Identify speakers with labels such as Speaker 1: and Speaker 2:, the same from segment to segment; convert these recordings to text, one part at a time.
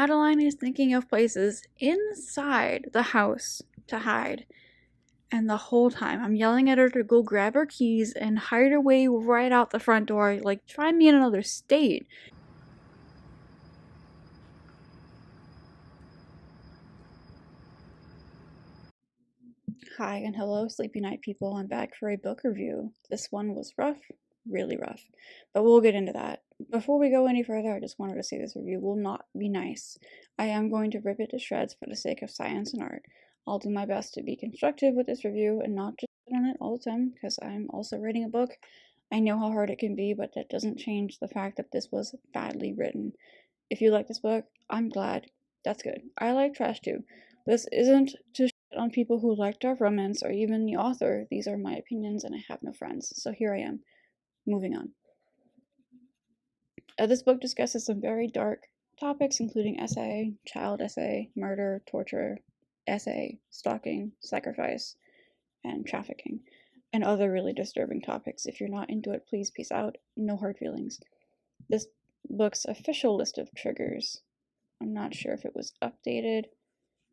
Speaker 1: Adeline is thinking of places inside the house to hide. And the whole time, I'm yelling at her to go grab her keys and hide her way right out the front door. Like, try me in another state. Hi and hello, Sleepy Night people. I'm back for a book review. This one was rough, really rough, but we'll get into that. Before we go any further, I just wanted to say this review will not be nice. I am going to rip it to shreds for the sake of science and art. I'll do my best to be constructive with this review and not just sit on it all the time, because I'm also writing a book. I know how hard it can be, but that doesn't change the fact that this was badly written. If you like this book, I'm glad. That's good. I like trash too. This isn't to on people who like dark romance or even the author. These are my opinions and I have no friends. So here I am. Moving on. This book discusses some very dark topics, including SA, child SA, murder, torture, SA, stalking, sacrifice, and trafficking, and other really disturbing topics. If you're not into it, please peace out. No hard feelings. This book's official list of triggers, I'm not sure if it was updated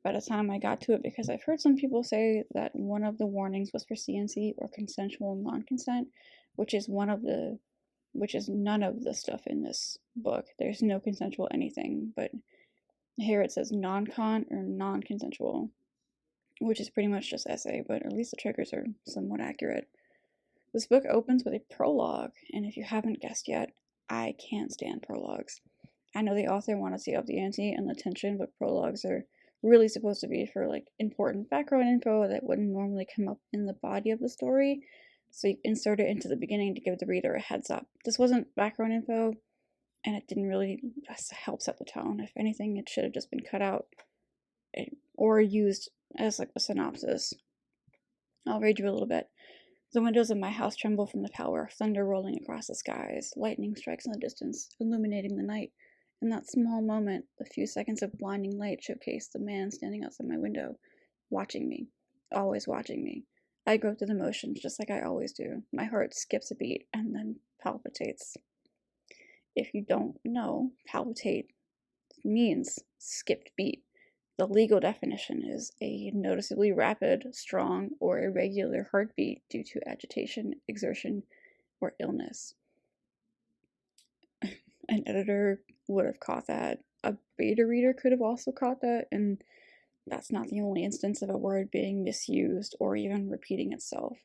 Speaker 1: by the time I got to it, because I've heard some people say that one of the warnings was for CNC or consensual non-consent, which is none of the stuff in this book. There's no consensual anything, but here it says non-con or non-consensual, which is pretty much just SA, but at least the triggers are somewhat accurate. This book opens with a prologue, and if you haven't guessed yet, I can't stand prologues. I know the author wanted to up the ante and the tension, but prologues are really supposed to be for like important background info that wouldn't normally come up in the body of the story, so you insert it into the beginning to give the reader a heads up. This wasn't background info, and it didn't really help set the tone. If anything, it should have just been cut out or used as like a synopsis. I'll read you a little bit. The windows of my house tremble from the power of thunder rolling across the skies. Lightning strikes in the distance, illuminating the night. In that small moment, the few seconds of blinding light showcased the man standing outside my window, watching me, always watching me. I go through the motions just like I always do. My heart skips a beat and then palpitates. If you don't know, palpitate means skipped beat. The legal definition is a noticeably rapid, strong, or irregular heartbeat due to agitation, exertion, or illness. An editor would have caught that. A beta reader could have also caught that, and that's not the only instance of a word being misused or even repeating itself.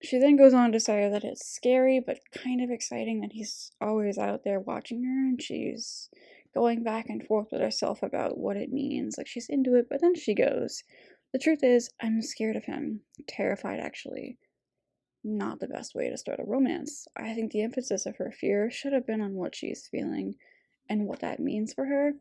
Speaker 1: She then goes on to say that it's scary but kind of exciting that he's always out there watching her, and she's going back and forth with herself about what it means. Like, she's into it, but then she goes, the truth is, I'm scared of him. Terrified, actually. Not the best way to start a romance. I think the emphasis of her fear should have been on what she's feeling and what that means for her.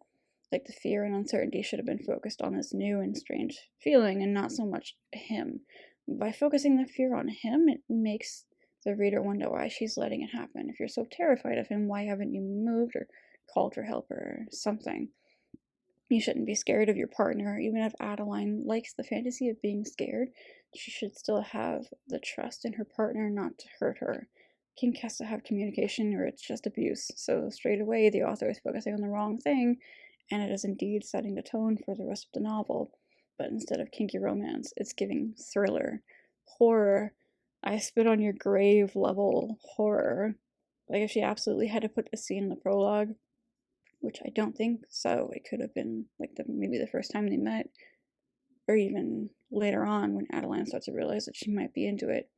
Speaker 1: Like, the fear and uncertainty should have been focused on this new and strange feeling and not so much him. By focusing the fear on him, it makes the reader wonder why she's letting it happen. If you're so terrified of him, why haven't you moved or called for help or something? You shouldn't be scared of your partner. Even if Adeline likes the fantasy of being scared, she should still have the trust in her partner not to hurt her. Kink has to have communication or it's just abuse. So straight away, the author is focusing on the wrong thing, and it is indeed setting the tone for the rest of the novel. But instead of kinky romance, it's giving thriller, horror, I spit on your grave level horror. Like, if she absolutely had to put this scene in the prologue, which I don't think so, it could have been like maybe the first time they met, or even later on when Adeline starts to realize that she might be into it.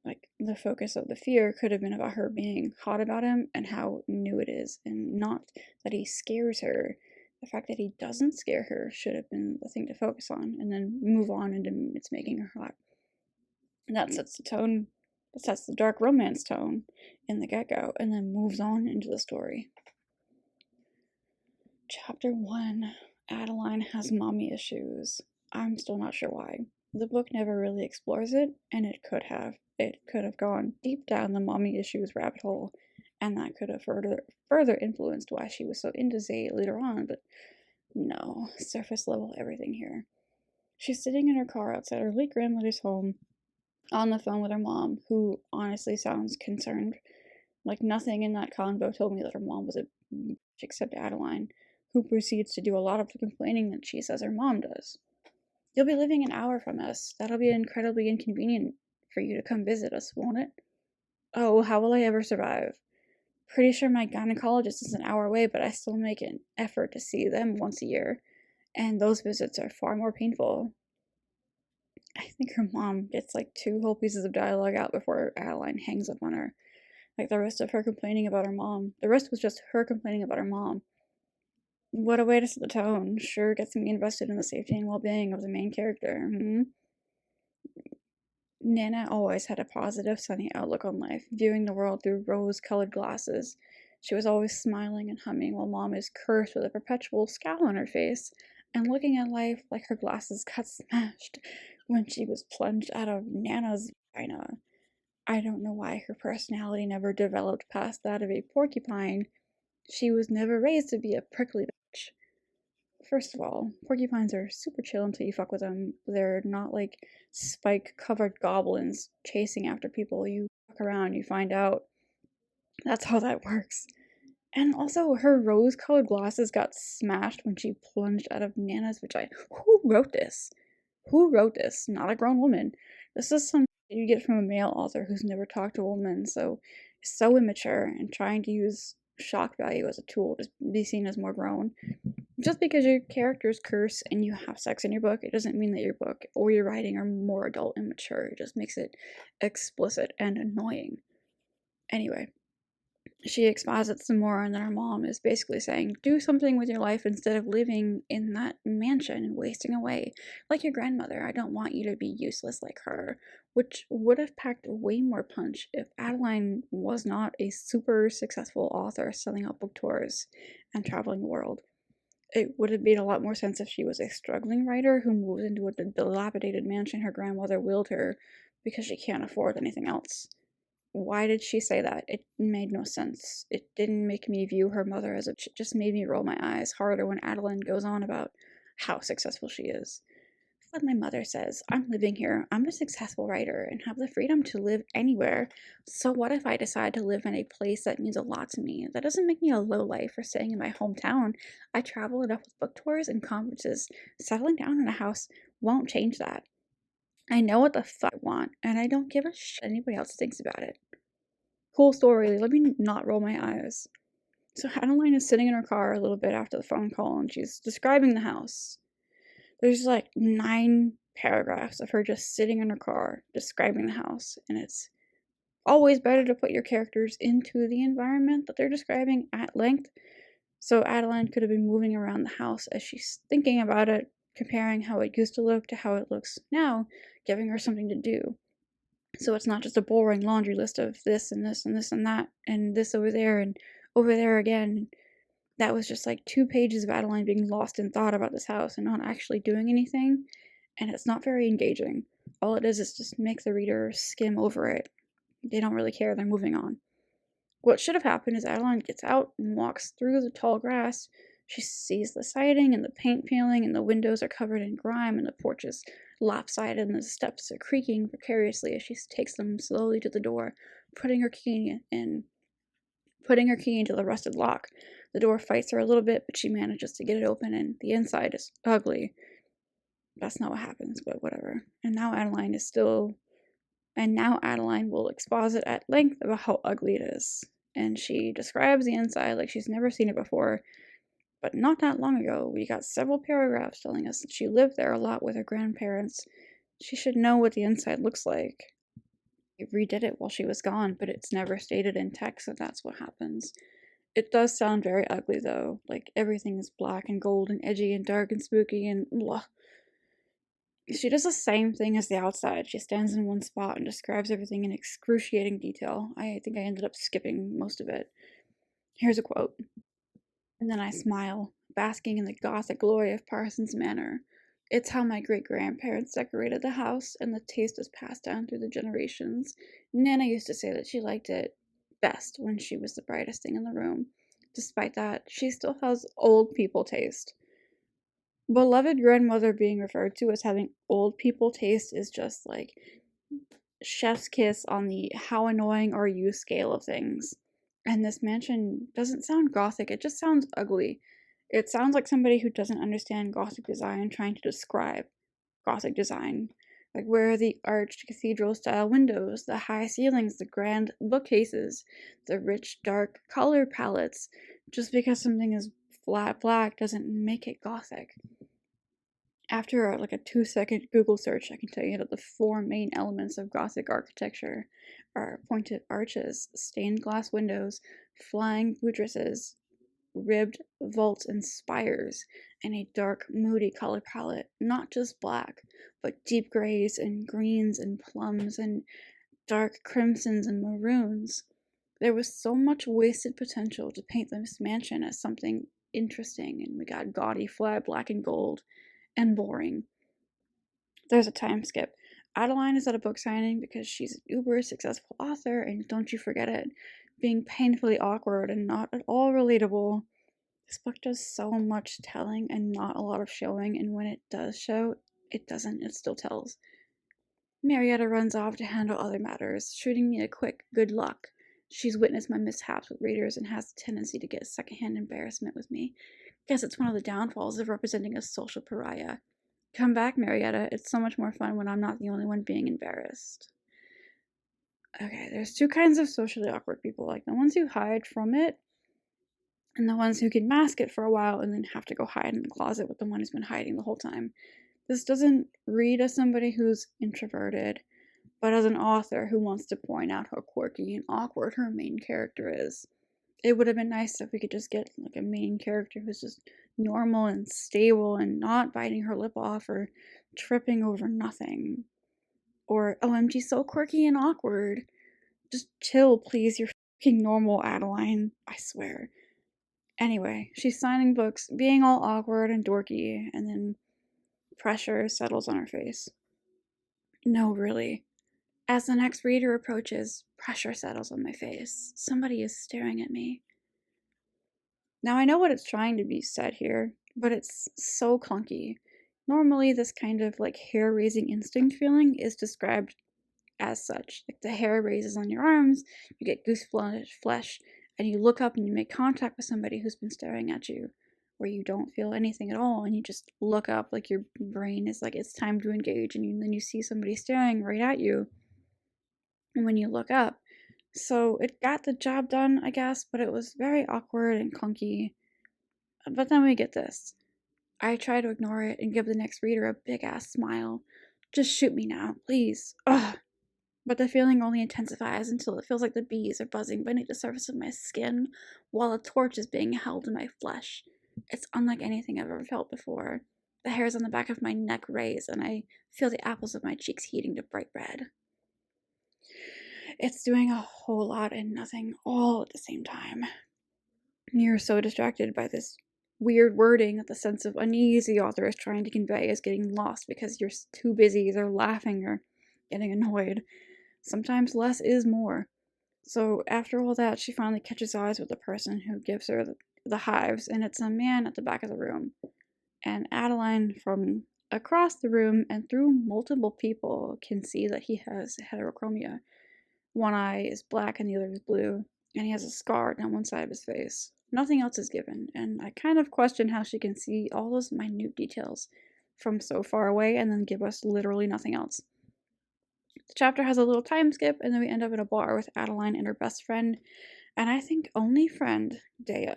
Speaker 1: Like, the focus of the fear could have been about her being hot about him and how new it is, and not that he scares her. The fact that he doesn't scare her should have been the thing to focus on, and then move on into it's making her hot. And that sets the tone, that sets the dark romance tone in the get-go, and then moves on into the story. Chapter 1. Adeline has mommy issues. I'm still not sure why. The book never really explores it, and it could have. It could have gone deep down the mommy issues rabbit hole, and that could have further influenced why she was so into Zay later on, but no, surface level everything here. She's sitting in her car outside her late grandmother's home, on the phone with her mom, who honestly sounds concerned. Like, nothing in that convo told me that her mom was a bitch except Adeline. who proceeds to do a lot of the complaining that she says her mom does. You'll be living an hour from us. That'll be incredibly inconvenient for you to come visit us, won't it? Oh, how will I ever survive? Pretty sure my gynecologist is an hour away, but I still make an effort to see them once a year, and those visits are far more painful. I think her mom gets like 2 whole pieces of dialogue out before Adeline hangs up on her. Like the rest of her complaining about her mom. The rest was just her complaining about her mom. What a way to set the tone. Sure gets me invested in the safety and well-being of the main character. Nana always had a positive, sunny outlook on life, viewing the world through rose-colored glasses. She was always smiling and humming, while Mom is cursed with a perpetual scowl on her face, and looking at life like her glasses got smashed when she was plunged out of Nana's vagina. I don't know why her personality never developed past that of a porcupine. She was never raised to be a prickly bitch. First of all, porcupines are super chill until you fuck with them. They're not like spike-covered goblins chasing after people. You fuck around, you find out. That's how that works. And also, her rose-colored glasses got smashed when she plunged out of Nana's vagina. Who wrote this? Who wrote this? Not a grown woman. This is some you get from a male author who's never talked to a woman, so immature and trying to use shock value as a tool to be seen as more grown. Just because your characters curse and you have sex in your book, it doesn't mean that your book or your writing are more adult and mature. It just makes it explicit and annoying. Anyway, she exposits some more, and then her mom is basically saying, do something with your life instead of living in that mansion and wasting away. Like your grandmother, I don't want you to be useless like her. Which would have packed way more punch if Adeline was not a super successful author selling out book tours and traveling the world. It would have made a lot more sense if she was a struggling writer who moved into a dilapidated mansion her grandmother willed her because she can't afford anything else. Why did she say that? It made no sense. It didn't make me view her mother as a. It just made me roll my eyes harder when Adeline goes on about how successful she is. What my mother says, I'm living here, I'm a successful writer, and have the freedom to live anywhere. So what if I decide to live in a place that means a lot to me? That doesn't make me a lowlife for staying in my hometown. I travel enough with book tours and conferences. Settling down in a house won't change that. I know what the fuck I want, and I don't give a shit anybody else thinks about it. Cool story, let me not roll my eyes. So Adeline is sitting in her car a little bit after the phone call, and she's describing the house. There's like 9 paragraphs of her just sitting in her car describing the house, and it's always better to put your characters into the environment that they're describing at length. So Adeline could have been moving around the house as she's thinking about it, comparing how it used to look to how it looks now, giving her something to do. So it's not just a boring laundry list of this and this and this and that, and this over there and over there again. That was just like 2 pages of Adeline being lost in thought about this house and not actually doing anything, and it's not very engaging. All it is just make the reader skim over it. They don't really care, they're moving on. What should have happened is Adeline gets out and walks through the tall grass. She sees the siding and the paint peeling, and the windows are covered in grime, and the porch is lopsided, and the steps are creaking precariously as she takes them slowly to the door, putting her key into the rusted lock. The door fights her a little bit, but she manages to get it open, and the inside is ugly. That's not what happens, but whatever. And now Adeline will exposit at length about how ugly it is. And she describes the inside like she's never seen it before. But not that long ago, we got several paragraphs telling us that she lived there a lot with her grandparents. She should know what the inside looks like. They redid it while she was gone, but it's never stated in text that that's what happens. It does sound very ugly, though. Like, everything is black and gold and edgy and dark and spooky and blah. She does the same thing as the outside. She stands in one spot and describes everything in excruciating detail. I think I ended up skipping most of it. Here's a quote. And then I smile, basking in the gothic glory of Parsons Manor. It's how my great-grandparents decorated the house, and the taste is passed down through the generations. Nana used to say that she liked it best when she was the brightest thing in the room. Despite that, she still has old people taste. Beloved grandmother being referred to as having old people taste is just like chef's kiss on the how annoying are you scale of things. And this mansion doesn't sound gothic, it just sounds ugly. It sounds like somebody who doesn't understand Gothic design trying to describe Gothic design. Like, where are the arched cathedral-style windows, the high ceilings, the grand bookcases, the rich, dark color palettes? Just because something is flat black doesn't make it Gothic. After a 2-second Google search, I can tell you that the 4 main elements of Gothic architecture are pointed arches, stained glass windows, flying buttresses, ribbed vaults and spires, and a dark, moody color palette. Not just black, but deep grays and greens and plums and dark crimsons and maroons. There was so much wasted potential to paint this mansion as something interesting, and we got gaudy, flat black and gold, and boring. There's a time skip. Adeline is at a book signing because she's an uber successful author, and don't you forget it, being painfully awkward and not at all relatable. This book does so much telling and not a lot of showing, and when it does show, it still tells. Marietta runs off to handle other matters, shooting me a quick good luck. She's witnessed my mishaps with readers and has a tendency to get secondhand embarrassment with me. Guess it's one of the downfalls of representing a social pariah. Come back, Marietta. It's so much more fun when I'm not the only one being embarrassed. Okay, there's 2 kinds of socially awkward people, like the ones who hide from it, and the ones who can mask it for a while and then have to go hide in the closet with the one who's been hiding the whole time. This doesn't read as somebody who's introverted, but as an author who wants to point out how quirky and awkward her main character is. It would have been nice if we could just get a main character who's just normal and stable and not biting her lip off or tripping over nothing. Or, OMG, so quirky and awkward. Just chill, please. You're fucking normal, Adeline. I swear. Anyway, she's signing books, being all awkward and dorky, and then pressure settles on her face. No, really. As the next reader approaches, pressure settles on my face. Somebody is staring at me. Now, I know what it's trying to be said here, but it's so clunky. Normally, this kind of hair-raising instinct feeling is described as such. Like, the hair raises on your arms, you get goose flesh, and you look up and you make contact with somebody who's been staring at you, where you don't feel anything at all, and you just look up like your brain is like, it's time to engage, and then you see somebody staring right at you, and when you look up. So it got the job done, I guess, but it was very awkward and clunky. But then we get this. I try to ignore it and give the next reader a big-ass smile. Just shoot me now, please. Ugh. But the feeling only intensifies until it feels like the bees are buzzing beneath the surface of my skin while a torch is being held in my flesh. It's unlike anything I've ever felt before. The hairs on the back of my neck raise, and I feel the apples of my cheeks heating to bright red. It's doing a whole lot and nothing all at the same time. You're so distracted by this weird wording that the sense of unease the author is trying to convey is getting lost because you're too busy either laughing or getting annoyed. Sometimes less is more. So after all that, she finally catches eyes with the person who gives her the hives, and it's a man at the back of the room. And Adeline, from across the room and through multiple people, can see that he has heterochromia. One eye is black and the other is blue, and he has a scar down one side of his face. Nothing else is given, and I kind of question how she can see all those minute details from so far away and then give us literally nothing else. The chapter has a little time skip, and then we end up in a bar with Adeline and her best friend, and I think only friend, Dea.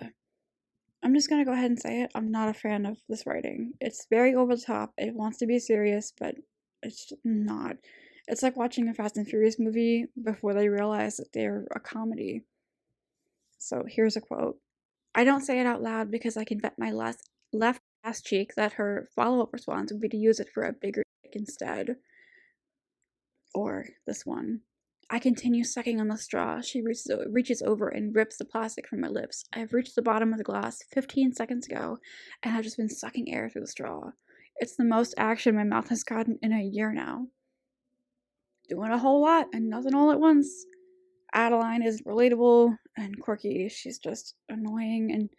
Speaker 1: I'm just gonna go ahead and say it, I'm not a fan of this writing. It's very over the top, it wants to be serious, but it's not. It's like watching a Fast and Furious movie before they realize that they're a comedy. So here's a quote. I don't say it out loud because I can bet my left ass cheek that her follow-up response would be to use it for a bigger dick instead. Or this one. I continue sucking on the straw. She reaches over and rips the plastic from my lips. I've reached the bottom of the glass 15 seconds ago, and I've just been sucking air through the straw. It's the most action my mouth has gotten in a year now. Doing a whole lot and nothing all at once. Adeline is relatable and quirky. She's just annoying, and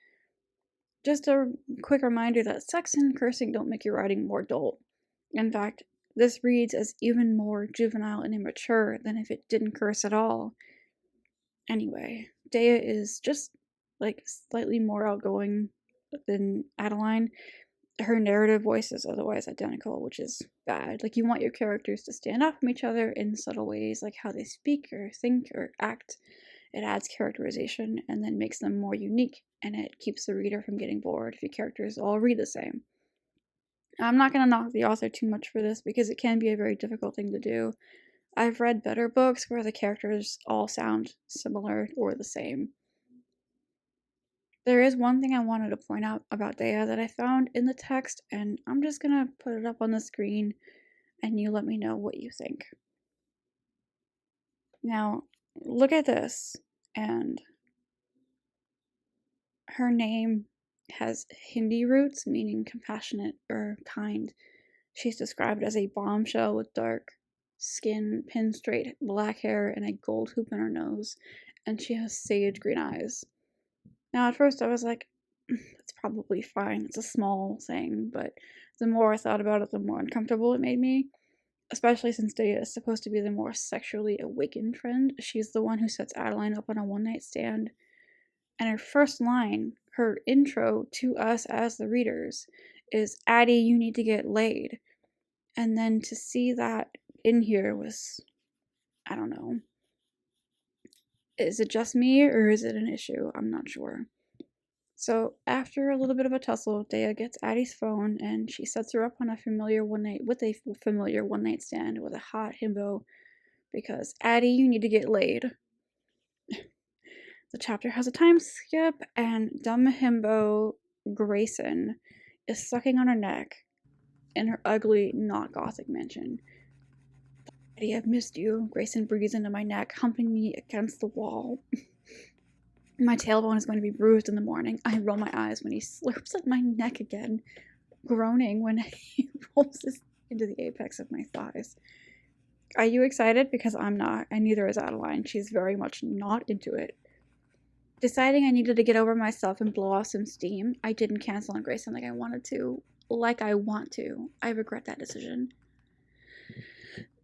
Speaker 1: just a quick reminder that sex and cursing don't make your writing more adult. In fact, this reads as even more juvenile and immature than if it didn't curse at all. Anyway, Dea is just slightly more outgoing than Adeline. Her narrative voice is otherwise identical, which is bad. Like, you want your characters to stand out from each other in subtle ways, like how they speak or think or act. It adds characterization and then makes them more unique, and it keeps the reader from getting bored if your characters all read the same. I'm not going to knock the author too much for this because it can be a very difficult thing to do. I've read better books where the characters all sound similar or the same. There is one thing I wanted to point out about Dea that I found in the text, and I'm just going to put it up on the screen and you let me know what you think. Now, look at this, and her name has Hindi roots, meaning compassionate or kind. She's described as a bombshell with dark skin, pin straight black hair, and a gold hoop in her nose, and she has sage green eyes. Now, at first I was like, that's probably fine, it's a small thing, but the more I thought about it, the more uncomfortable it made me, especially since Dea is supposed to be the more sexually awakened friend. She's the one who sets Adeline up on a one-night stand, and her first line, her intro to us as the readers, is, Addie, you need to get laid. And then to see that in here was, I don't know. Is it just me or is it an issue? I'm not sure. So after a little bit of a tussle, Dea gets Addie's phone and she sets her up on a familiar one-night stand with a hot himbo because, Addie, you need to get laid. The chapter has a time skip and dumb himbo Grayson is sucking on her neck in her ugly, not gothic mansion. Addie, I've missed you. Grayson breathes into my neck, humping me against the wall. My tailbone is going to be bruised in the morning. I roll my eyes when he slurps at my neck again, groaning when he rolls his into the apex of my thighs. Are you excited? Because I'm not, and neither is Adeline. She's very much not into it. Deciding I needed to get over myself and blow off some steam, I didn't cancel on Grayson like I wanted to. Like I want to. I regret that decision.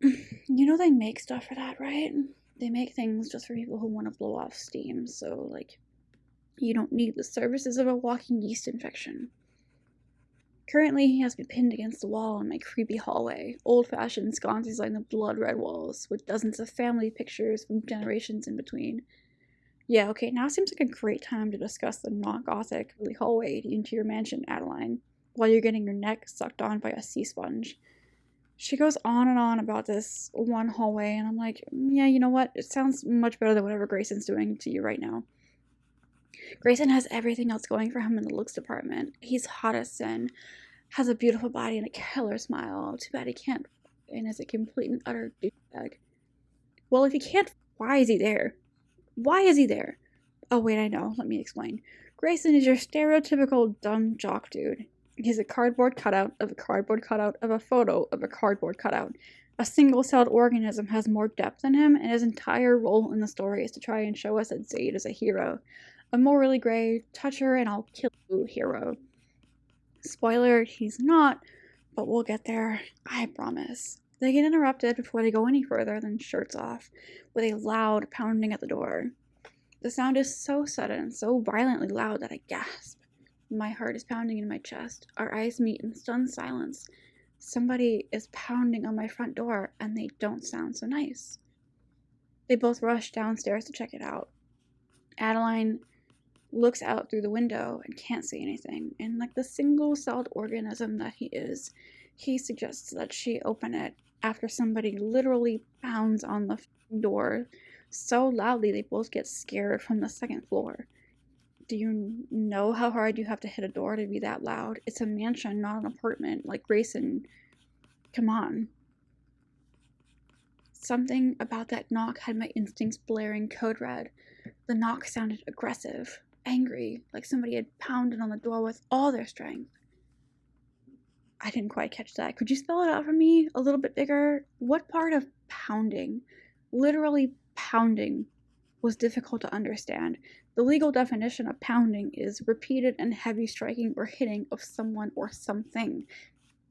Speaker 1: You know they make stuff for that, right? They make things just for people who want to blow off steam, so, like, you don't need the services of a walking yeast infection. Currently, he has me pinned against the wall in my creepy hallway. Old-fashioned sconces line the blood-red walls, with dozens of family pictures from generations in between. Yeah, okay, now seems like a great time to discuss the not-gothic hallway into your mansion, Adeline, while you're getting your neck sucked on by a sea sponge. She goes on and on about this one hallway, and I'm like, yeah, you know what? It sounds much better than whatever Grayson's doing to you right now. Grayson has everything else going for him in the looks department. He's hot as sin, has a beautiful body and a killer smile. Too bad he can't, and is a complete and utter douchebag. Well, if he can't, why is he there? Why is he there? Oh, wait, I know. Let me explain. Grayson is your stereotypical dumb jock dude. He's a cardboard cutout of a cardboard cutout of a photo of a cardboard cutout. A single-celled organism has more depth than him, and his entire role in the story is to try and show us that Zaid is a hero. A morally gray, touch her and I'll kill you hero. Spoiler, he's not, but we'll get there, I promise. They get interrupted before they go any further than shirts off, with a loud pounding at the door. The sound is so sudden, so violently loud that I gasp. My heart is pounding in my chest. Our eyes meet in stunned silence. Somebody is pounding on my front door, and they don't sound so nice. They both rush downstairs to check it out. Adeline looks out through the window and can't see anything, and like the single-celled organism that he is, he suggests that she open it after somebody literally pounds on the door so loudly they both get scared from the second floor. Do you know how hard you have to hit a door to be that loud? It's a mansion, not an apartment. Like, Grayson, come on. Something about that knock had my instincts blaring code red. The knock sounded aggressive, angry, like somebody had pounded on the door with all their strength. I didn't quite catch that. Could you spell it out for me a little bit bigger? What part of pounding, literally pounding, was difficult to understand? The legal definition of pounding is repeated and heavy striking or hitting of someone or something.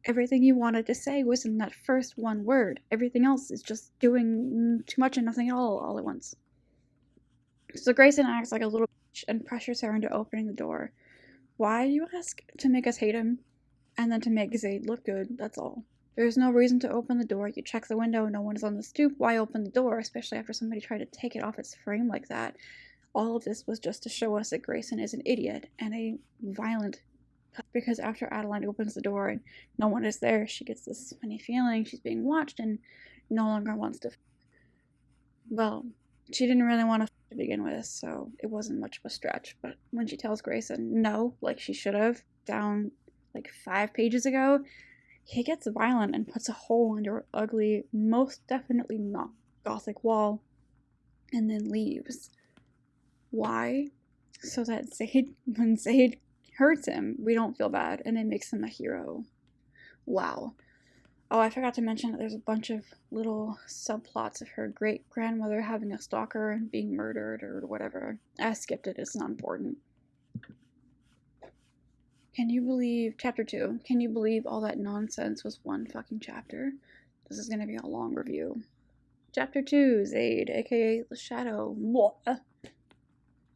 Speaker 1: Everything you wanted to say was in that first one word. Everything else is just doing too much and nothing at all at once. So Grayson acts like a little bitch and pressures her into opening the door. Why, you ask? To make us hate him, and then to make Zaid look good, that's all. There's no reason to open the door. You check the window, no one is on the stoop. Why open the door, especially after somebody tried to take it off its frame like that? All of this was just to show us that Grayson is an idiot and a violent, because after Adeline opens the door and no one is there, she gets this funny feeling she's being watched and no longer wants to. Well, she didn't really want to begin with, so it wasn't much of a stretch. But when she tells Grayson no, like she should have, down like 5 pages ago, he gets violent and puts a hole into her ugly, most definitely not gothic wall, and then leaves. Why? So that when Zaid hurts him, we don't feel bad, and it makes him a hero. Wow. Oh, I forgot to mention that there's a bunch of little subplots of her great-grandmother having a stalker and being murdered or whatever. I skipped it, it's not important. Can you believe, chapter 2, can you believe all that nonsense was one fucking chapter? This is gonna be a long review. Chapter 2, Zaid, aka the Shadow.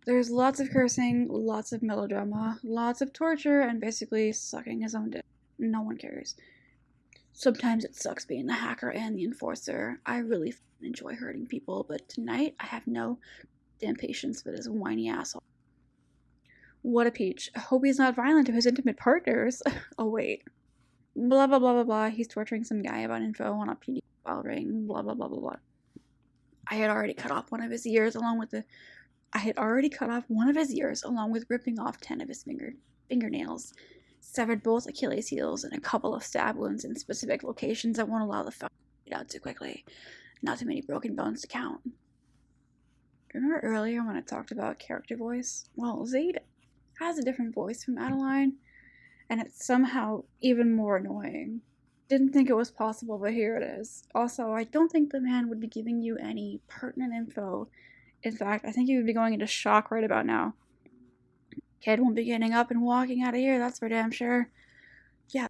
Speaker 1: There's lots of cursing, lots of melodrama, lots of torture, and basically sucking his own dick. No one cares. Sometimes it sucks being the hacker and the enforcer. I really enjoy hurting people, but tonight I have no damn patience for this whiny asshole. What a peach. I hope he's not violent to his intimate partners. Oh, wait. Blah, blah, blah, blah, blah. He's torturing some guy about info on a PD file ring. Blah, blah, blah, blah, blah. I had already cut off one of his ears along with ripping off 10 of his fingernails. Severed both Achilles' heels and a couple of stab wounds in specific locations that won't allow the fuck to get out too quickly. Not too many broken bones to count. Remember earlier when I talked about character voice? Well, Zaid has a different voice from Adeline, and it's somehow even more annoying. Didn't think it was possible, but here it is. Also, I don't think the man would be giving you any pertinent info. In fact, I think he would be going into shock right about now. Kid won't be getting up and walking out of here, that's for damn sure. Yeah,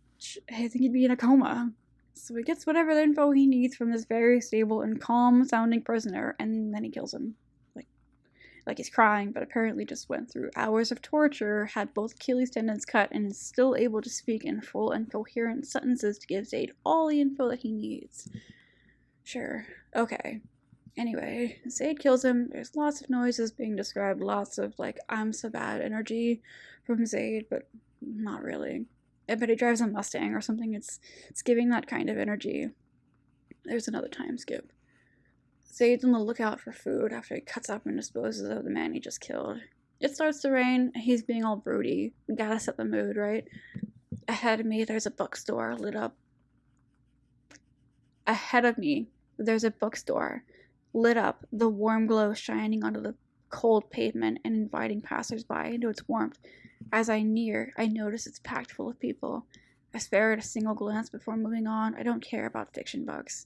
Speaker 1: I think he'd be in a coma. So he gets whatever info he needs from this very stable and calm-sounding prisoner, and then he kills him. Like he's crying, but apparently just went through hours of torture, had both Achilles tendons cut, and is still able to speak in full and coherent sentences to give Zaid all the info that he needs. Sure, okay. Anyway, Zaid kills him. There's lots of noises being described, lots of, like, I'm so bad energy from Zaid, but not really. But he drives a Mustang or something. It's giving that kind of energy. There's another time skip. Zaid's on the lookout for food after he cuts up and disposes of the man he just killed. It starts to rain. He's being all broody. Gotta set the mood, right? Ahead of me, there's a bookstore lit up. Lit up, the warm glow shining onto the cold pavement and inviting passers-by into its warmth. As I near, I notice it's packed full of people. I spare it a single glance before moving on. I don't care about fiction books.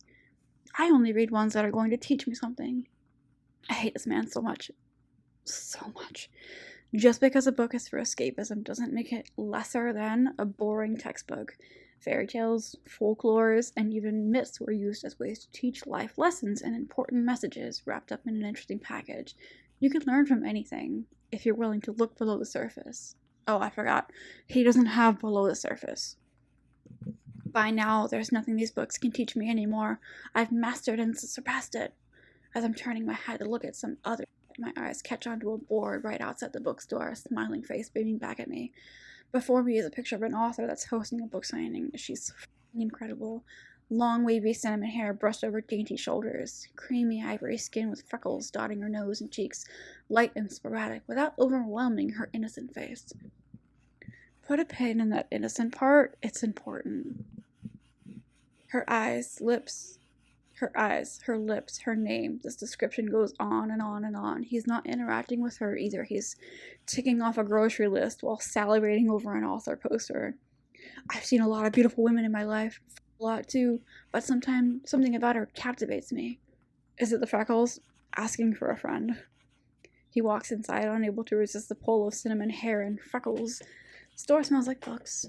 Speaker 1: I only read ones that are going to teach me something. I hate this man so much. So much. Just because a book is for escapism doesn't make it lesser than a boring textbook. Fairy tales, folklores, and even myths were used as ways to teach life lessons and important messages wrapped up in an interesting package. You can learn from anything if you're willing to look below the surface. Oh, I forgot. He doesn't have below the surface. By now, there's nothing these books can teach me anymore. I've mastered and surpassed it. As I'm turning my head to look at some other, my eyes catch onto a board right outside the bookstore, a smiling face beaming back at me. Before me is a picture of an author that's hosting a book signing. She's incredible. Long, wavy cinnamon hair brushed over dainty shoulders. Creamy ivory skin with freckles dotting her nose and cheeks. Light and sporadic, without overwhelming her innocent face. Put a pin in that innocent part. It's important. Her lips, her name. This description goes on and on and on. He's not interacting with her either. He's ticking off a grocery list while salivating over an author poster. I've seen a lot of beautiful women in my life. A lot too. But sometimes something about her captivates me. Is it the freckles? Asking for a friend. He walks inside, unable to resist the pull of cinnamon hair and freckles. The store smells like books.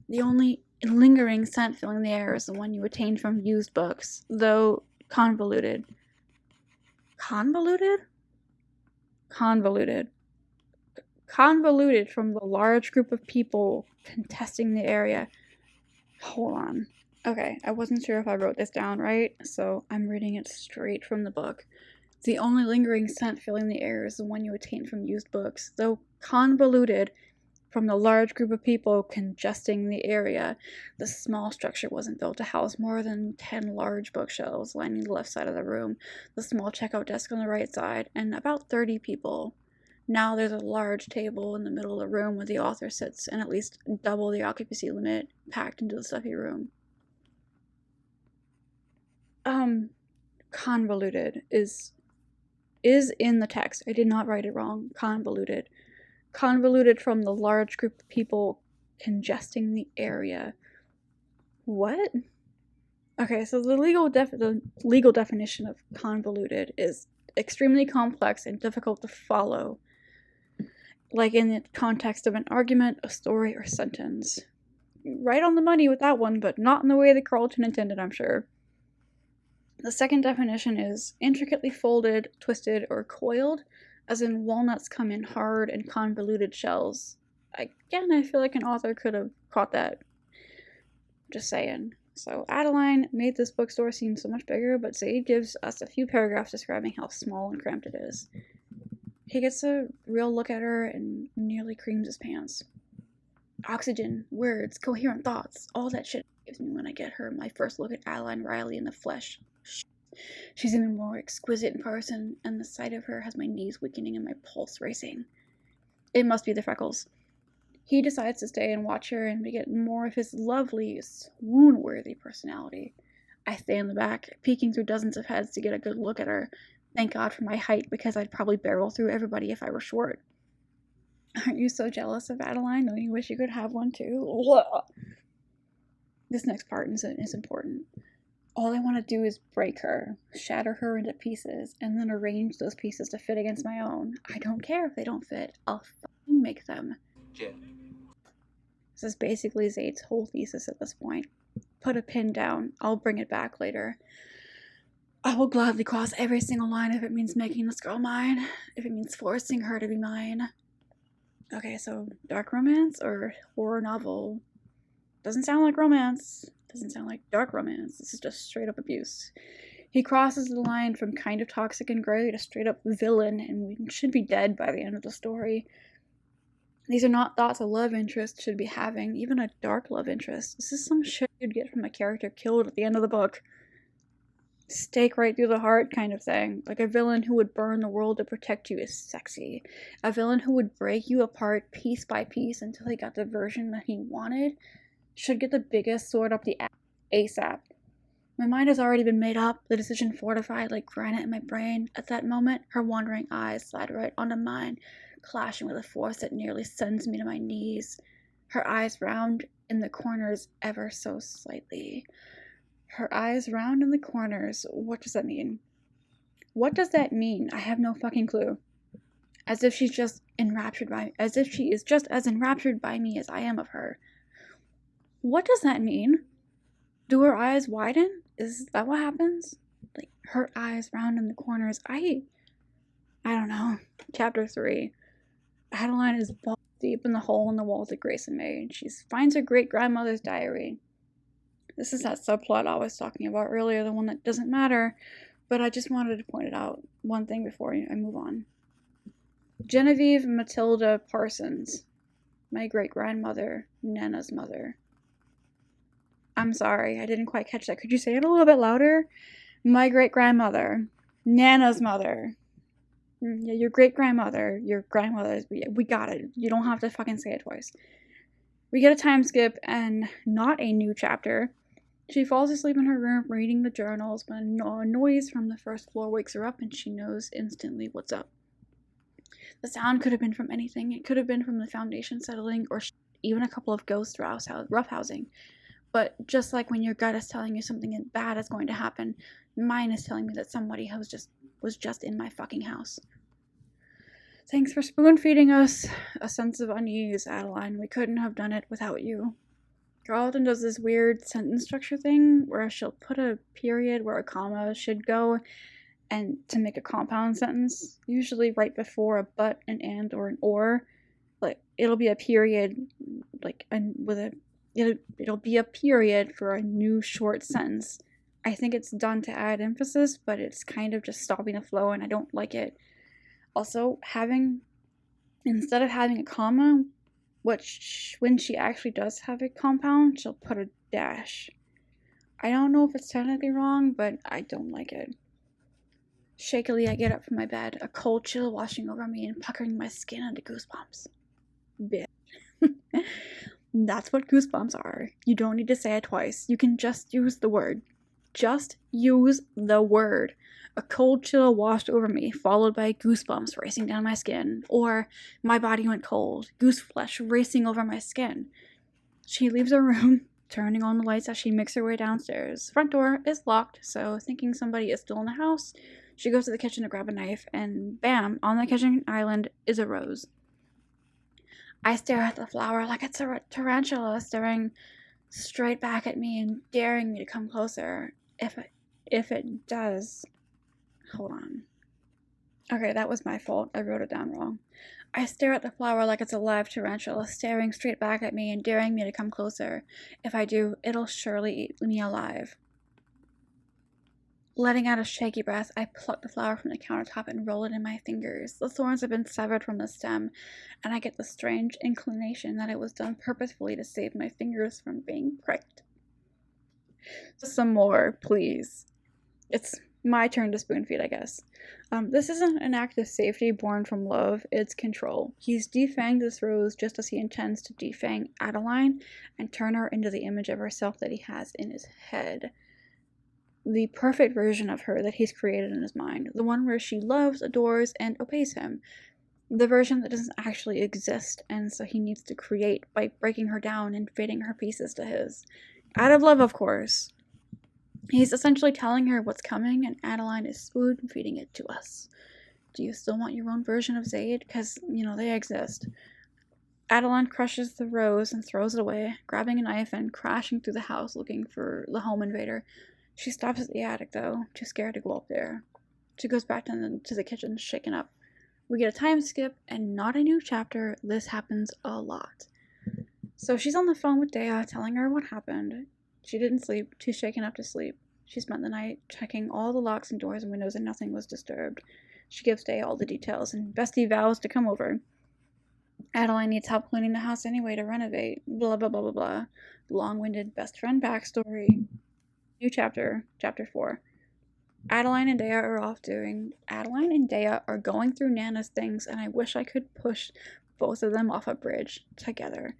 Speaker 1: The only lingering scent filling the air is the one you attained from used books, though convoluted. Convoluted? Convoluted. convoluted from the large group of people contesting the area. Hold on. Okay, I wasn't sure if I wrote this down right, so I'm reading it straight from the book. The only lingering scent filling the air is the one you attain from used books, though convoluted from the large group of people congesting the area. The small structure wasn't built to house more than 10 large bookshelves lining the left side of the room, the small checkout desk on the right side, and about 30 people. Now there's a large table in the middle of the room where the author sits, and at least double the occupancy limit packed into the stuffy room. Convoluted is in the text. I did not write it wrong. Convoluted. Convoluted from the large group of people congesting the area. What? Okay, so the legal definition of convoluted is extremely complex and difficult to follow, like in the context of an argument, a story, or sentence. Right on the money with that one, but not in the way that Carlton intended, I'm sure. The second definition is intricately folded, twisted, or coiled, as in walnuts come in hard and convoluted shells. Again, I feel like an author could have caught that. Just saying. So Adeline made this bookstore seem so much bigger, but Zaid gives us a few paragraphs describing how small and cramped it is. He gets a real look at her and nearly creams his pants. Oxygen, words, coherent thoughts, all that shit gives me when I get her my first look at Adeline Riley in the flesh. She's even more exquisite in person, and the sight of her has my knees weakening and my pulse racing. It must be the freckles. He decides to stay and watch her, and we get more of his lovely, swoon-worthy personality. I stay in the back, peeking through dozens of heads to get a good look at her. Thank God for my height, because I'd probably barrel through everybody if I were short. Aren't you so jealous of Adeline? Don't you wish you could have one too? This next part is important. All I want to do is break her, shatter her into pieces, and then arrange those pieces to fit against my own. I don't care if they don't fit. I'll fucking make them. This is basically Zaid's whole thesis at this point. Put a pin down. I'll bring it back later. I will gladly cross every single line if it means making this girl mine. If it means forcing her to be mine. Okay, so dark romance or horror novel? Doesn't sound like romance. Doesn't sound like dark romance. This is just straight up abuse. He crosses the line from kind of toxic and gray to straight up villain, and we should be dead by the end of the story. These are not thoughts a love interest should be having, even a dark love interest. This is some shit you'd get from a character killed at the end of the book. Stake right through the heart kind of thing. Like a villain who would burn the world to protect you is sexy. A villain who would break you apart piece by piece until he got the version that he wanted should get the biggest sword up the ass ASAP. My mind has already been made up, the decision fortified like granite in my brain. At that moment, her wandering eyes slide right onto mine, clashing with a force that nearly sends me to my knees. Her eyes round in the corners ever so slightly. Her eyes round in the corners. What does that mean? What does that mean? I have no fucking clue. As if she is just as enraptured by me as I am of her. What does that mean? Do her eyes widen? Is that what happens? Like, her eyes round in the corners. I don't know. Chapter 3. Adeline is balls deep in the hole in the wall that Grayson made. She finds her great-grandmother's diary. This is that subplot I was talking about earlier, the one that doesn't matter, but I just wanted to point it out. One thing before I move on. Genevieve Matilda Parsons. My great-grandmother, Nana's mother. I'm sorry, I didn't quite catch that. Could you say it a little bit louder? My great-grandmother, Nana's mother. Yeah, your great-grandmother, your grandmother's. We got it. You don't have to fucking say it twice. We get a time skip and not a new chapter. She falls asleep in her room reading the journals when a noise from the first floor wakes her up and she knows instantly what's up. The sound could have been from anything. It could have been from the foundation settling or even a couple of ghost roughhousing. But just like when your gut is telling you something bad is going to happen, mine is telling me that somebody was just in my fucking house. Thanks for spoon-feeding us a sense of unease, Adeline. We couldn't have done it without you. Carlton does this weird sentence structure thing where she'll put a period where a comma should go and to make a compound sentence, usually right before a but, an and, or an or. like it'll be a period, like it'll be a period for a new short sentence. I think it's done to add emphasis, but it's kind of just stopping the flow, and I don't like it. Also, instead of having a comma, when she actually does have a compound, she'll put a dash. I don't know if it's technically wrong, but I don't like it. Shakily, I get up from my bed, a cold chill washing over me and puckering my skin into goosebumps. Bitch. That's what goosebumps are. You don't need to say it twice. You can just use the word. Just use the word. A cold chill washed over me, followed by goosebumps racing down my skin. Or, my body went cold, goose flesh racing over my skin. She leaves her room, turning on the lights as she makes her way downstairs. Front door is locked, so thinking somebody is still in the house, she goes to the kitchen to grab a knife, and bam, on the kitchen island is a rose. I stare at the flower like it's a tarantula staring straight back at me and daring me to come closer. If it does... Hold on. Okay, that was my fault. I wrote it down wrong. I stare at the flower like it's a live tarantula staring straight back at me and daring me to come closer. If I do, it'll surely eat me alive. Letting out a shaky breath, I pluck the flower from the countertop and roll it in my fingers. The thorns have been severed from the stem, and I get the strange inclination that it was done purposefully to save my fingers from being pricked. Some more, please. It's my turn to spoon feed, I guess. This isn't an act of safety born from love, it's control. He's defanged this rose just as he intends to defang Adeline and turn her into the image of herself that he has in his head. The perfect version of her that he's created in his mind. The one where she loves, adores, and obeys him. The version that doesn't actually exist, and so he needs to create by breaking her down and fitting her pieces to his. Out of love, of course. He's essentially telling her what's coming, and Adeline is spoon-feeding it to us. Do you still want your own version of Zaid? Because, they exist. Adeline crushes the rose and throws it away, grabbing a knife and crashing through the house looking for the home invader. She stops at the attic, though, too scared to go up there. She goes back to the kitchen, shaken up. We get a time skip, and not a new chapter. This happens a lot. So she's on the phone with Dea, telling her what happened. She didn't sleep, too shaken up to sleep. She spent the night checking all the locks and doors and windows, and nothing was disturbed. She gives Dea all the details, and Bestie vows to come over. Adeline needs help cleaning the house anyway to renovate. Blah, blah, blah, blah, blah. Long-winded best friend backstory. New chapter, chapter 4. Adeline and Dea are going through Nana's things, and I wish I could push both of them off a bridge together.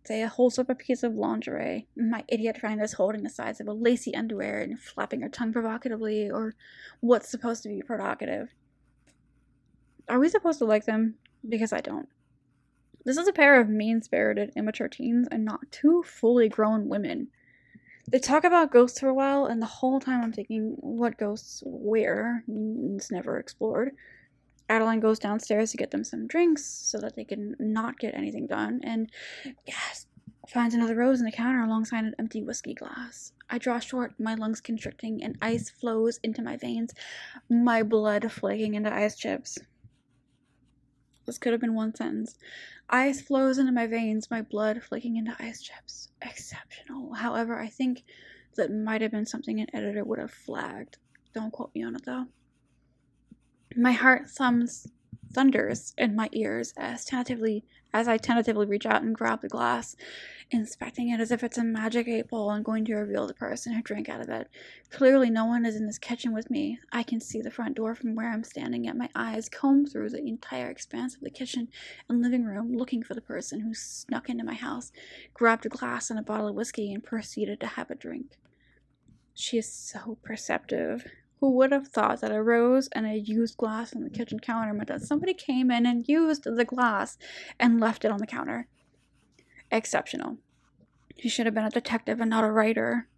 Speaker 1: Dea holds up a piece of lingerie. My idiot friend is holding the sides of a lacy underwear and flapping her tongue provocatively, or what's supposed to be provocative. Are we supposed to like them? Because I don't. This is a pair of mean-spirited, immature teens and not two fully grown women. They talk about ghosts for a while, and the whole time I'm thinking, what ghosts where? It's never explored. Adeline goes downstairs to get them some drinks so that they can not get anything done, and yes, finds another rose in the counter alongside an empty whiskey glass. I draw short, my lungs constricting, and ice flows into my veins, my blood flaking into ice chips. This could have been one sentence. Ice flows into my veins, my blood flaking into ice chips. Exceptional. However, I think that might have been something an editor would have flagged. Don't quote me on it, though. My heart thunders in my ears as I tentatively reach out and grab the glass, inspecting it as if it's a magic 8-ball and going to reveal the person who drank out of it. Clearly no one is in this kitchen with me. I can see the front door from where I'm standing, yet my eyes comb through the entire expanse of the kitchen and living room looking for the person who snuck into my house, grabbed a glass and a bottle of whiskey, and proceeded to have a drink. She is so perceptive. Who would have thought that a rose and a used glass on the kitchen counter meant that somebody came in and used the glass and left it on the counter? Exceptional. She should have been a detective and not a writer.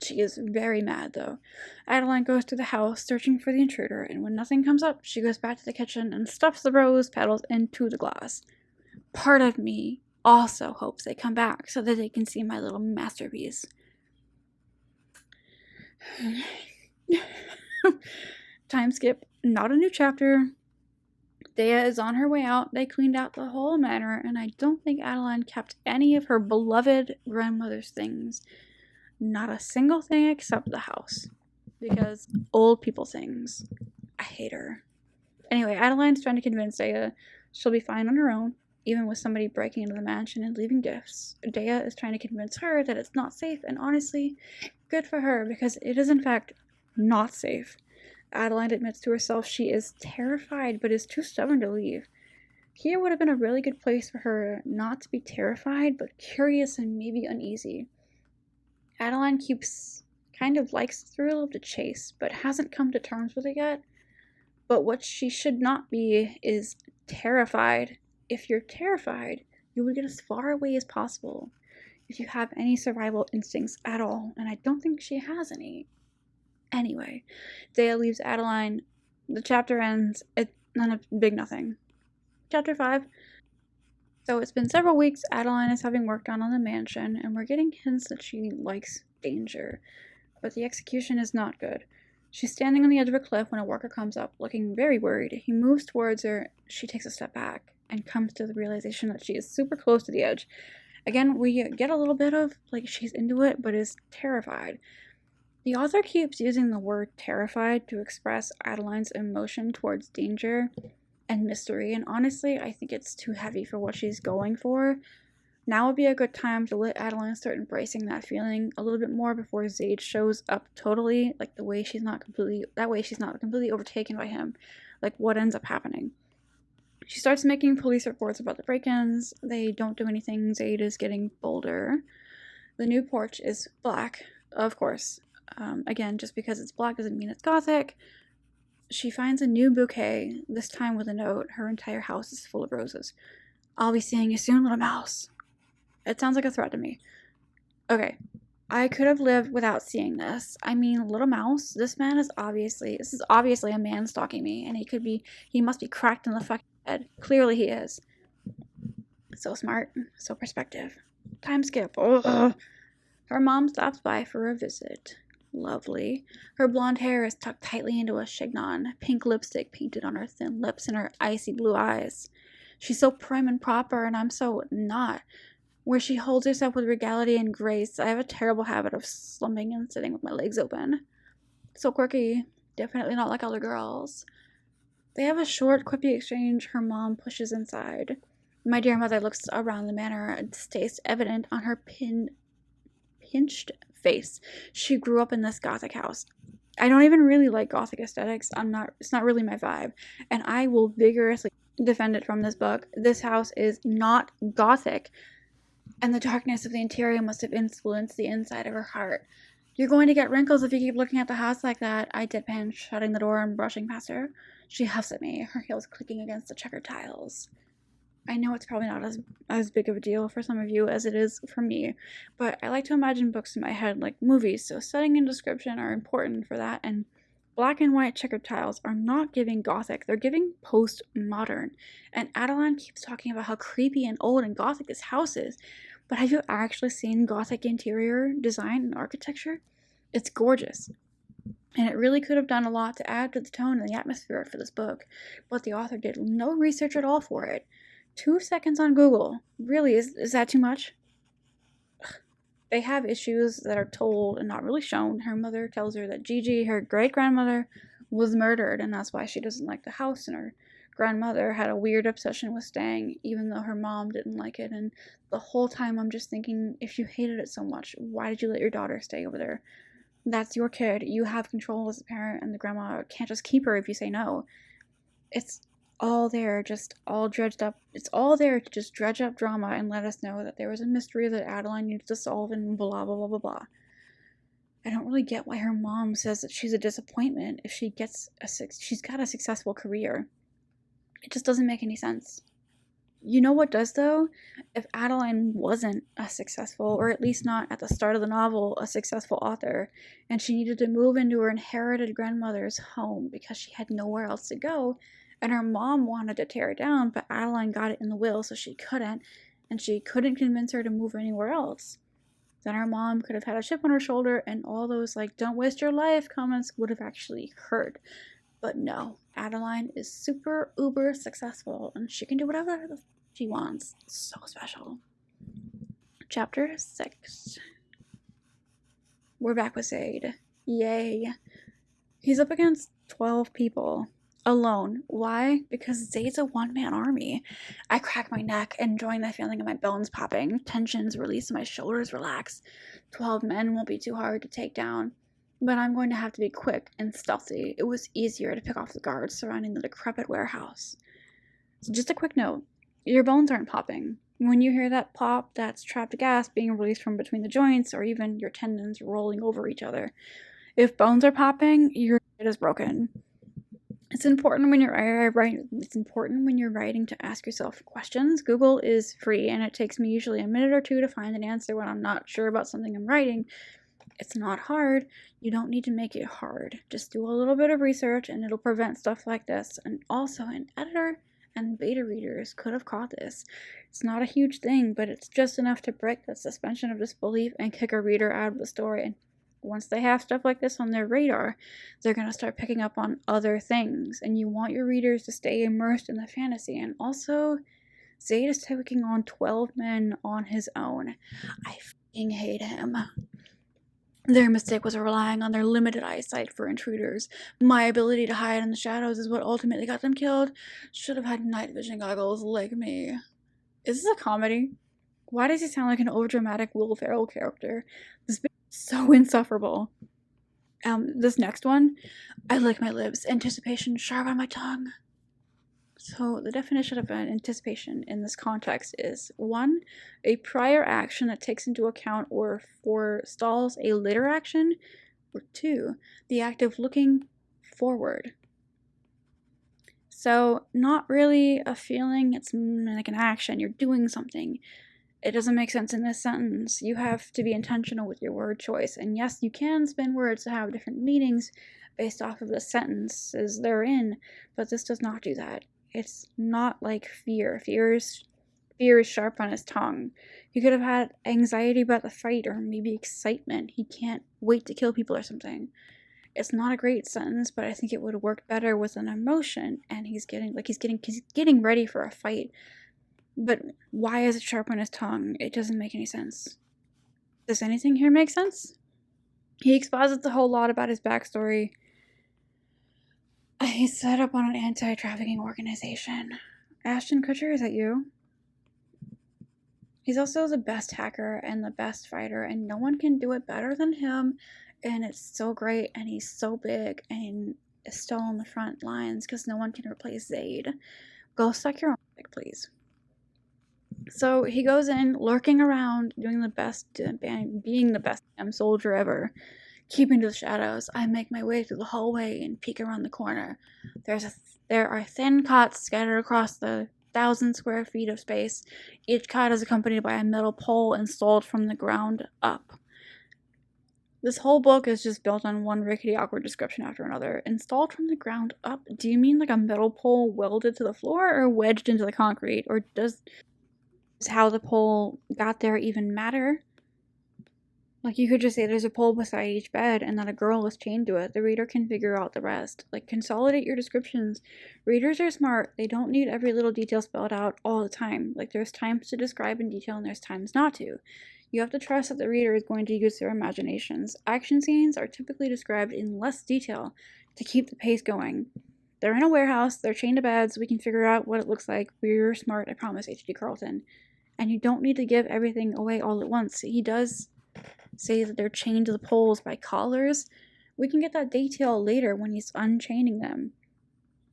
Speaker 1: She is very mad, though. Adeline goes to the house searching for the intruder, and when nothing comes up, she goes back to the kitchen and stuffs the rose petals into the glass. Part of me also hopes they come back so that they can see my little masterpiece. Time skip, not a new chapter. Dea is on her way out. They cleaned out the whole manor, and I don't think Adeline kept any of her beloved grandmother's things. Not a single thing except the house. Because old people things. I hate her. Anyway, Adeline's trying to convince Dea she'll be fine on her own, even with somebody breaking into the mansion and leaving gifts. Dea is trying to convince her that it's not safe, and honestly, good for her, because it is in fact not safe. Adeline admits to herself she is terrified, but is too stubborn to leave. Here would have been a really good place for her not to be terrified, but curious and maybe uneasy. Adeline kind of likes the thrill of the chase, but hasn't come to terms with it yet. But what she should not be is terrified. If you're terrified, you would get as far away as possible if you have any survival instincts at all, and I don't think she has any. Anyway, Dea leaves Adeline. The chapter ends at big nothing. Chapter 5. So it's been several weeks. Adeline is having work done on the mansion, and we're getting hints that she likes danger. But the execution is not good. She's standing on the edge of a cliff when a worker comes up, looking very worried. He moves towards her. She takes a step back and comes to the realization that she is super close to the edge. Again, we get a little bit of, like, she's into it, but is terrified. The author keeps using the word terrified to express Adeline's emotion towards danger and mystery, and honestly, I think it's too heavy for what she's going for. Now would be a good time to let Adeline start embracing that feeling a little bit more before Zaid shows up totally, like that way she's not completely overtaken by him. Like, what ends up happening? She starts making police reports about the break-ins. They don't do anything. Zaid is getting bolder. The new porch is black, of course. Again, just because it's black doesn't mean it's gothic. She finds a new bouquet, this time with a note. Her entire house is full of roses. I'll be seeing you soon, little mouse. It sounds like a threat to me. Okay, I could have lived without seeing this. I mean, little mouse, this is obviously a man stalking me, and he must be cracked in the fucking head. Clearly he is. So smart, so perspective. Time skip. Ugh. Her mom stops by for a visit. Lovely. Her blonde hair is tucked tightly into a chignon, pink lipstick painted on her thin lips and her icy blue eyes. She's so prim and proper, and I'm so not. Where she holds herself with regality and grace, I have a terrible habit of slumping and sitting with my legs open. So quirky. Definitely not like other girls. They have a short, quippy exchange. Her mom pushes inside. My dear mother looks around the manor, distaste evident on her pinched face. She grew up in this gothic house. I don't even really like gothic aesthetics. It's not really my vibe. And I will vigorously defend it from this book. This house is not gothic. And the darkness of the interior must have influenced the inside of her heart. You're going to get wrinkles if you keep looking at the house like that, I deadpan, shutting the door and brushing past her. She huffs at me, her heels clicking against the checkered tiles. I know it's probably not as big of a deal for some of you as it is for me, but I like to imagine books in my head like movies, so setting and description are important for that, and black and white checkered tiles are not giving gothic, they're giving postmodern. And Adeline keeps talking about how creepy and old and gothic this house is, but have you actually seen gothic interior design and architecture? It's gorgeous. And it really could have done a lot to add to the tone and the atmosphere for this book, but the author did no research at all for it. 2 seconds on Google. Really, is that too much? Ugh. They have issues that are told and not really shown. Her mother tells her that Gigi, her great-grandmother, was murdered, and that's why she doesn't like the house, and her grandmother had a weird obsession with staying, even though her mom didn't like it. And the whole time I'm just thinking, if you hated it so much, why did you let your daughter stay over there? That's your kid. You have control as a parent, and the grandma can't just keep her if you say no. It's all there, just all dredged up. It's all there to just dredge up drama and let us know that there was a mystery that Adeline needs to solve and blah, blah, blah, blah, blah. I don't really get why her mom says that she's a disappointment if she's got a successful career. It just doesn't make any sense. You know what does, though? If Adeline wasn't a successful, or at least not at the start of the novel, a successful author, and she needed to move into her inherited grandmother's home because she had nowhere else to go, and her mom wanted to tear it down, but Adeline got it in the will, so she couldn't, and she couldn't convince her to move anywhere else. Then her mom could have had a chip on her shoulder, and all those, like, don't waste your life comments would have actually hurt. But no, Adeline is super uber successful and she can do whatever she wants. So special. Chapter 6. We're back with Zaid. Yay. He's up against 12 people. Alone. Why? Because Zaid's a one-man army. I crack my neck, enjoying the feeling of my bones popping. Tensions release and my shoulders relax. 12 men won't be too hard to take down. But I'm going to have to be quick and stealthy. It was easier to pick off the guards surrounding the decrepit warehouse. So just a quick note. Your bones aren't popping. When you hear that pop, that's trapped gas being released from between the joints or even your tendons rolling over each other. If bones are popping, your shit is broken. It's important when you're writing to ask yourself questions. Google is free, and it takes me usually a minute or two to find an answer when I'm not sure about something I'm writing. It's not hard. You don't need to make it hard. Just do a little bit of research, and it'll prevent stuff like this. And also, an editor and beta readers could have caught this. It's not a huge thing, but it's just enough to break the suspension of disbelief and kick a reader out of the story. And once they have stuff like this on their radar, they're going to start picking up on other things, and you want your readers to stay immersed in the fantasy. And also, Zaid is taking on 12 men on his own. I fucking hate him. Their mistake was relying on their limited eyesight for intruders. My ability to hide in the shadows is what ultimately got them killed. Should have had night vision goggles like me. Is this a comedy? Why does he sound like an overdramatic Will Ferrell character? This bitch is so insufferable. This next one, I lick my lips, anticipation sharp on my tongue. So the definition of an anticipation in this context is 1. A prior action that takes into account or forestalls a later action, or 2. The act of looking forward. So not really a feeling, it's like an action, you're doing something. It doesn't make sense in this sentence. You have to be intentional with your word choice. And yes, you can spin words to have different meanings based off of the sentences they're in, but this does not do that. It's not like fear. Fear is sharp on his tongue. He could have had anxiety about the fight or maybe excitement. He can't wait to kill people or something. It's not a great sentence, but I think it would work better with an emotion, and he's getting ready for a fight. But why is it sharp on his tongue? It doesn't make any sense. Does anything here make sense? He exposits a whole lot about his backstory. He's set up on an anti-trafficking organization. Ashton Kutcher, is that you? He's also the best hacker and the best fighter, and no one can do it better than him. And it's so great, and he's so big, and is still on the front lines because no one can replace Zaid. Go suck your own dick, please. So he goes in, lurking around, doing the best, being the best damn soldier ever. Keeping to the shadows, I make my way through the hallway and peek around the corner. There are thin cots scattered across the 1,000 square feet of space. Each cot is accompanied by a metal pole installed from the ground up. This whole book is just built on one rickety, awkward description after another. Installed from the ground up? Do you mean like a metal pole welded to the floor or wedged into the concrete? Or does how the pole got there even matter? Like, you could just say there's a pole beside each bed and that a girl is chained to it. The reader can figure out the rest. Like, consolidate your descriptions. Readers are smart. They don't need every little detail spelled out all the time. Like, there's times to describe in detail and there's times not to. You have to trust that the reader is going to use their imaginations. Action scenes are typically described in less detail to keep the pace going. They're in a warehouse. They're chained to beds. We can figure out what it looks like. We're smart, I promise, H.D. Carlton. And you don't need to give everything away all at once. He does say that they're chained to the poles by collars. We can get that detail later when he's unchaining them.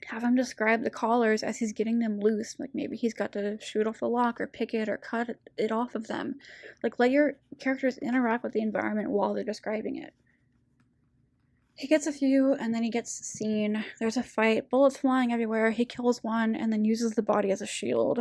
Speaker 1: Have him describe the collars as he's getting them loose. Like, maybe he's got to shoot off the lock or pick it or cut it off of them. Like, let your characters interact with the environment while they're describing it. He gets a few, and then he gets seen. There's a fight, bullets flying everywhere. He kills one, and then uses the body as a shield.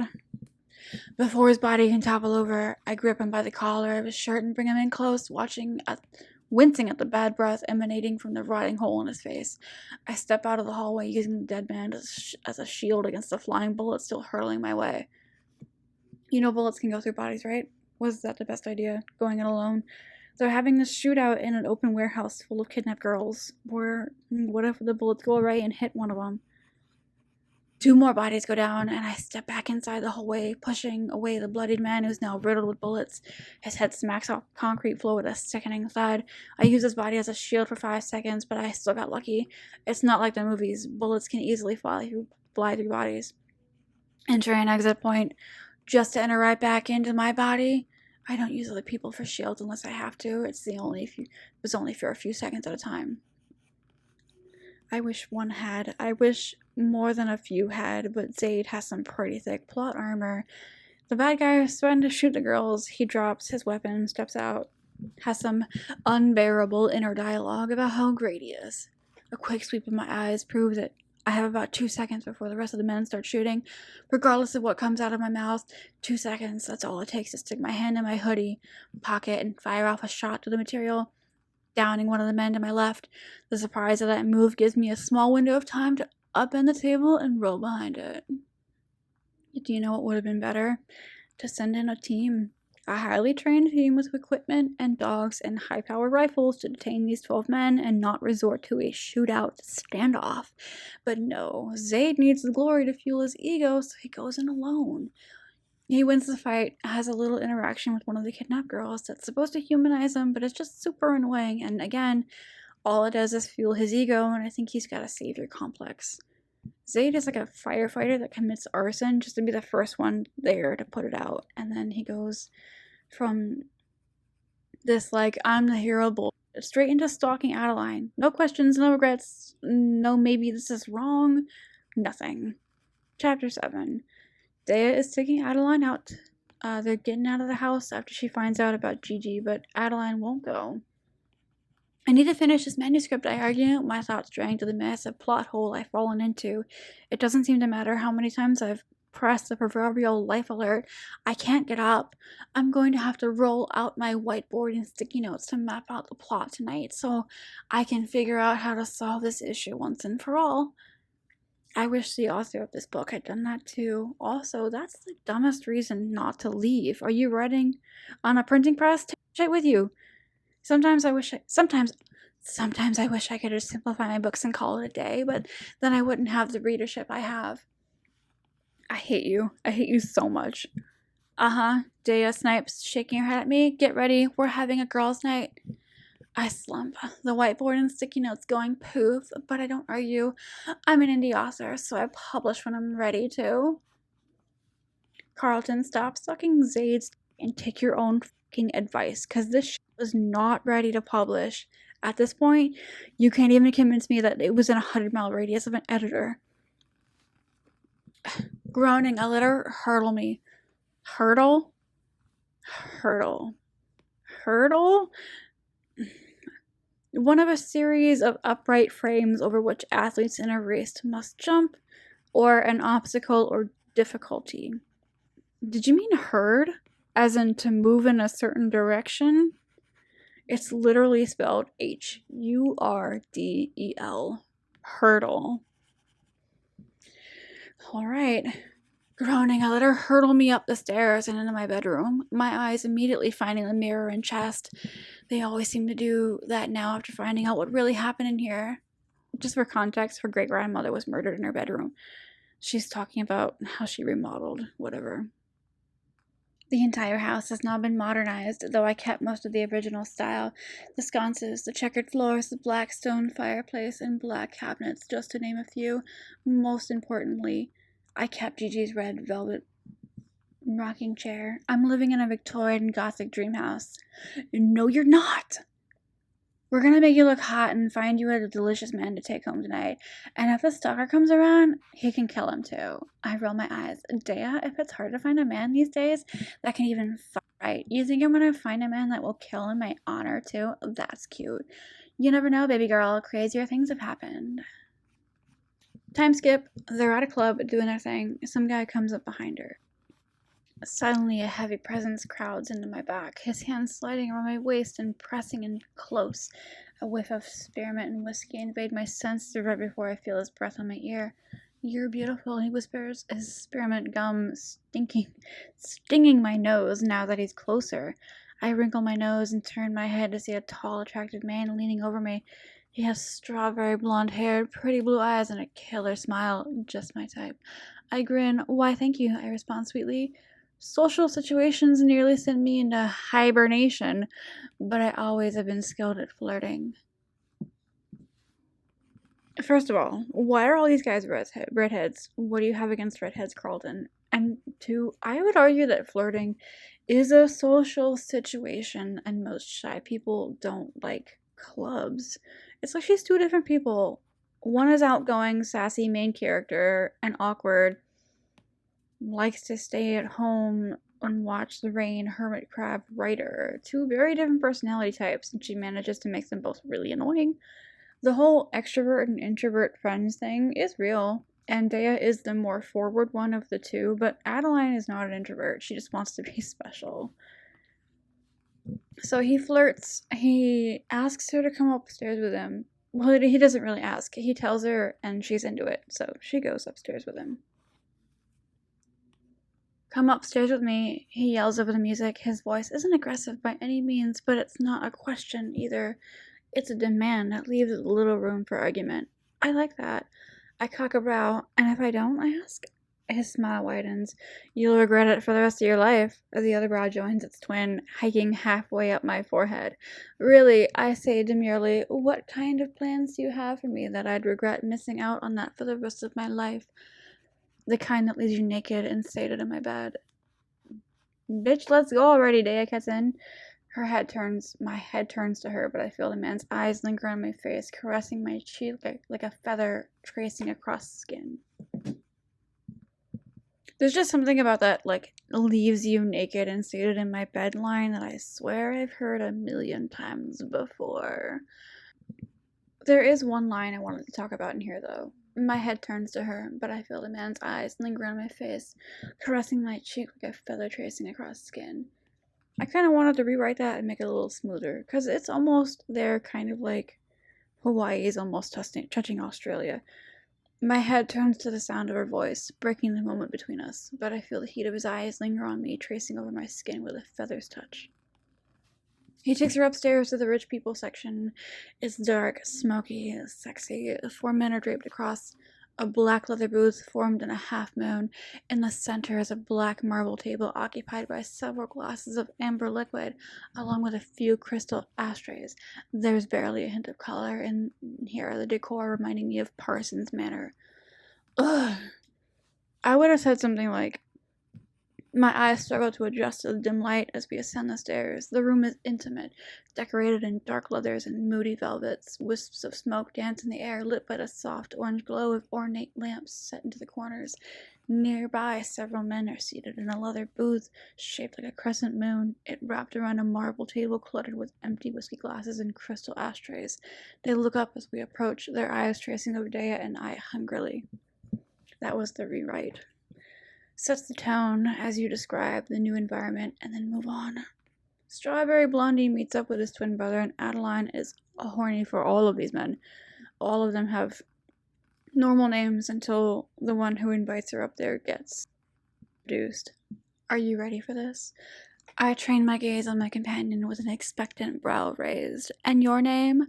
Speaker 1: Before his body can topple over, I grip him by the collar of his shirt and bring him in close, wincing at the bad breath emanating from the rotting hole in his face. I step out of the hallway using the dead man as a shield against the flying bullets still hurtling my way. You know bullets can go through bodies, right? Was that the best idea, going in alone? They're having this shootout in an open warehouse full of kidnapped girls. What if the bullets go right and hit one of them? 2 more bodies go down, and I step back inside the hallway, pushing away the bloodied man who's now riddled with bullets. His head smacks off concrete floor with a sickening thud. I use his body as a shield for 5 seconds, but I still got lucky. It's not like the movies. Bullets can easily fly through bodies. Enter an exit point, just to enter right back into my body. I don't use other people for shields unless I have to. It was only for a few seconds at a time. I wish one had. I wish more than a few had, but Zaid has some pretty thick plot armor. The bad guy is threatening to shoot the girls. He drops his weapon, steps out, has some unbearable inner dialogue about how great he is. A quick sweep of my eyes proves it. I have about 2 seconds before the rest of the men start shooting. Regardless of what comes out of my mouth, 2 seconds, that's all it takes to stick my hand in my hoodie pocket and fire off a shot to the material, downing one of the men to my left. The surprise of that move gives me a small window of time to upend the table and roll behind it. Do you know what would have been better? To send in a team. A highly trained team with equipment and dogs and high-powered rifles to detain these 12 men and not resort to a shootout standoff. But no, Zaid needs the glory to fuel his ego, so he goes in alone. He wins the fight, has a little interaction with one of the kidnapped girls that's supposed to humanize him, but it's just super annoying, and again, all it does is fuel his ego, and I think he's got a savior complex. Zaid is like a firefighter that commits arson just to be the first one there to put it out, and then he goes from this, like, I'm the hero bull, straight into stalking Adeline. No questions, no regrets, no maybe this is wrong, nothing. Chapter 7. Dea is taking Adeline out. They're getting out of the house after she finds out about Gigi, but Adeline won't go. I need to finish this manuscript, I argue, my thoughts drag to the massive plot hole I've fallen into. It doesn't seem to matter how many times I've pressed the proverbial life alert. I can't get up. I'm going to have to roll out my whiteboard and sticky notes to map out the plot tonight so I can figure out how to solve this issue once and for all. I wish the author of this book had done that too. Also, that's the dumbest reason not to leave. Are you writing on a printing press? Take shit with you. Sometimes I wish I could just simplify my books and call it a day, but then I wouldn't have the readership I have. I hate you. I hate you so much. Dea snipes, shaking her head at me. Get ready, we're having a girls' night. I slump, the whiteboard and sticky notes going poof, but I don't argue. I'm an indie author, so I publish when I'm ready to. Carlton, stop sucking Zaid's and take your own fucking advice, because this shit was not ready to publish. At this point, you can't even convince me that it was in a 100-mile radius of an editor. Groaning, a letter hurdle me. Hurdle? One of a series of upright frames over which athletes in a race must jump, or an obstacle or difficulty. Did you mean herd? As in to move in a certain direction? It's literally spelled H-U-R-D-E-L. Hurdle. Alright. Groaning, I let her hurdle me up the stairs and into my bedroom, my eyes immediately finding the mirror and chest. They always seem to do that now after finding out what really happened in here. Just for context, her great-grandmother was murdered in her bedroom. She's talking about how she remodeled, whatever. The entire house has now been modernized, though I kept most of the original style. The sconces, the checkered floors, the black stone fireplace, and black cabinets, just to name a few. Most importantly, I kept Gigi's red velvet rocking chair. I'm living in a Victorian Gothic dream house. No, you're not! We're gonna make you look hot and find you a delicious man to take home tonight. And if the stalker comes around, he can kill him too. I roll my eyes. Dea, if it's hard to find a man these days that can even fight right, you think I'm gonna find a man that will kill in my honor too? That's cute. You never know, baby girl. Crazier things have happened. Time skip. They're at a club doing their thing. Some guy comes up behind her. Suddenly, a heavy presence crowds into my back, his hands sliding around my waist and pressing in close. A whiff of spearmint and whiskey invade my senses right before I feel his breath on my ear. You're beautiful, he whispers, his spearmint gum stinging my nose now that he's closer. I wrinkle my nose and turn my head to see a tall, attractive man leaning over me. He has strawberry blonde hair, pretty blue eyes, and a killer smile, just my type. I grin. Why, thank you, I respond sweetly. Social situations nearly sent me into hibernation, but I always have been skilled at flirting. First of all, why are all these guys redheads? What do you have against redheads, Carlton? And two, I would argue that flirting is a social situation, and most shy people don't like clubs. It's like she's two different people. One is outgoing, sassy main character, and awkward, likes to stay at home and watch the rain, hermit crab writer. Two very different personality types, and she manages to make them both really annoying. The whole extrovert and introvert friends thing is real, and Dea is the more forward one of the two, but Adeline is not an introvert. She just wants to be special. So he flirts. He asks her to come upstairs with him. Well, he doesn't really ask. He tells her, and she's into it, so she goes upstairs with him. Come upstairs with me, he yells over the music. His voice isn't aggressive by any means, but it's not a question either. It's a demand that leaves little room for argument. I like that. I cock a brow, and if I don't, I ask. His smile widens. You'll regret it for the rest of your life. The other brow joins its twin, hiking halfway up my forehead. Really, I say demurely, what kind of plans do you have for me that I'd regret missing out on that for the rest of my life? The kind that leaves you naked and sated in my bed. Bitch, let's go already, Dea cuts in. My head turns to her, but I feel the man's eyes linger on my face, caressing my cheek like a feather tracing across skin. There's just something about that, like, leaves you naked and seated in my bed line that I swear I've heard 1,000,000 times before. There is one line I wanted to talk about in here, though. My head turns to her, but I feel the man's eyes linger on my face, caressing my cheek like a feather tracing across skin. I kind of wanted to rewrite that and make it a little smoother, because it's almost there, kind of like Hawaii is almost touching Australia. My head turns to the sound of her voice, breaking the moment between us, but I feel the heat of his eyes linger on me, tracing over my skin with a feather's touch. He takes her upstairs to the rich people section. It's dark, smoky, sexy. 4 men are draped across a black leather booth formed in a half moon. In the center is a black marble table occupied by several glasses of amber liquid, along with a few crystal ashtrays. There's barely a hint of color in here, the decor reminding me of Parsons Manor. Ugh. I would have said something like, my eyes struggle to adjust to the dim light as we ascend the stairs. The room is intimate, decorated in dark leathers and moody velvets. Wisps of smoke dance in the air, lit by the soft orange glow of ornate lamps set into the corners. Nearby, several men are seated in a leather booth shaped like a crescent moon. It wrapped around a marble table cluttered with empty whiskey glasses and crystal ashtrays. They look up as we approach, their eyes tracing over Dea and I hungrily. That was the rewrite. Sets the tone as you describe the new environment, and then move on. Strawberry Blondie meets up with his twin brother, and Adeline is horny for all of these men. All of them have normal names until the one who invites her up there gets introduced. Are you ready for this? I train my gaze on my companion with an expectant brow raised. And your name?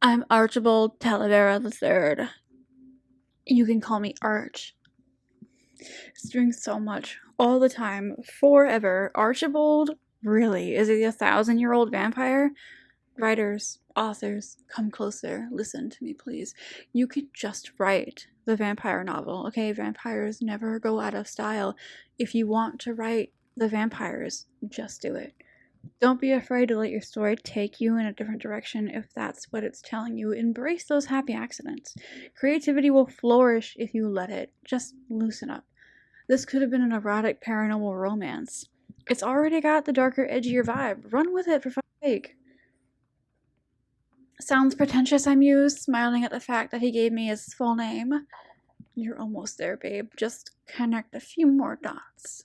Speaker 1: I'm Archibald Talavera III. You can call me Arch. It's doing so much. All the time. Forever. Archibald? Really? Is he a 1,000-year-old vampire? Writers, authors, come closer. Listen to me, please. You could just write the vampire novel, okay? Vampires never go out of style. If you want to write the vampires, just do it. Don't be afraid to let your story take you in a different direction if that's what it's telling you. Embrace those happy accidents. Creativity will flourish if you let it. Just loosen up. This could have been an erotic paranormal romance. It's already got the darker, edgier vibe. Run with it, for fuck's sake. Sounds pretentious, I mused, smiling at the fact that he gave me his full name. You're almost there, babe. Just connect a few more dots.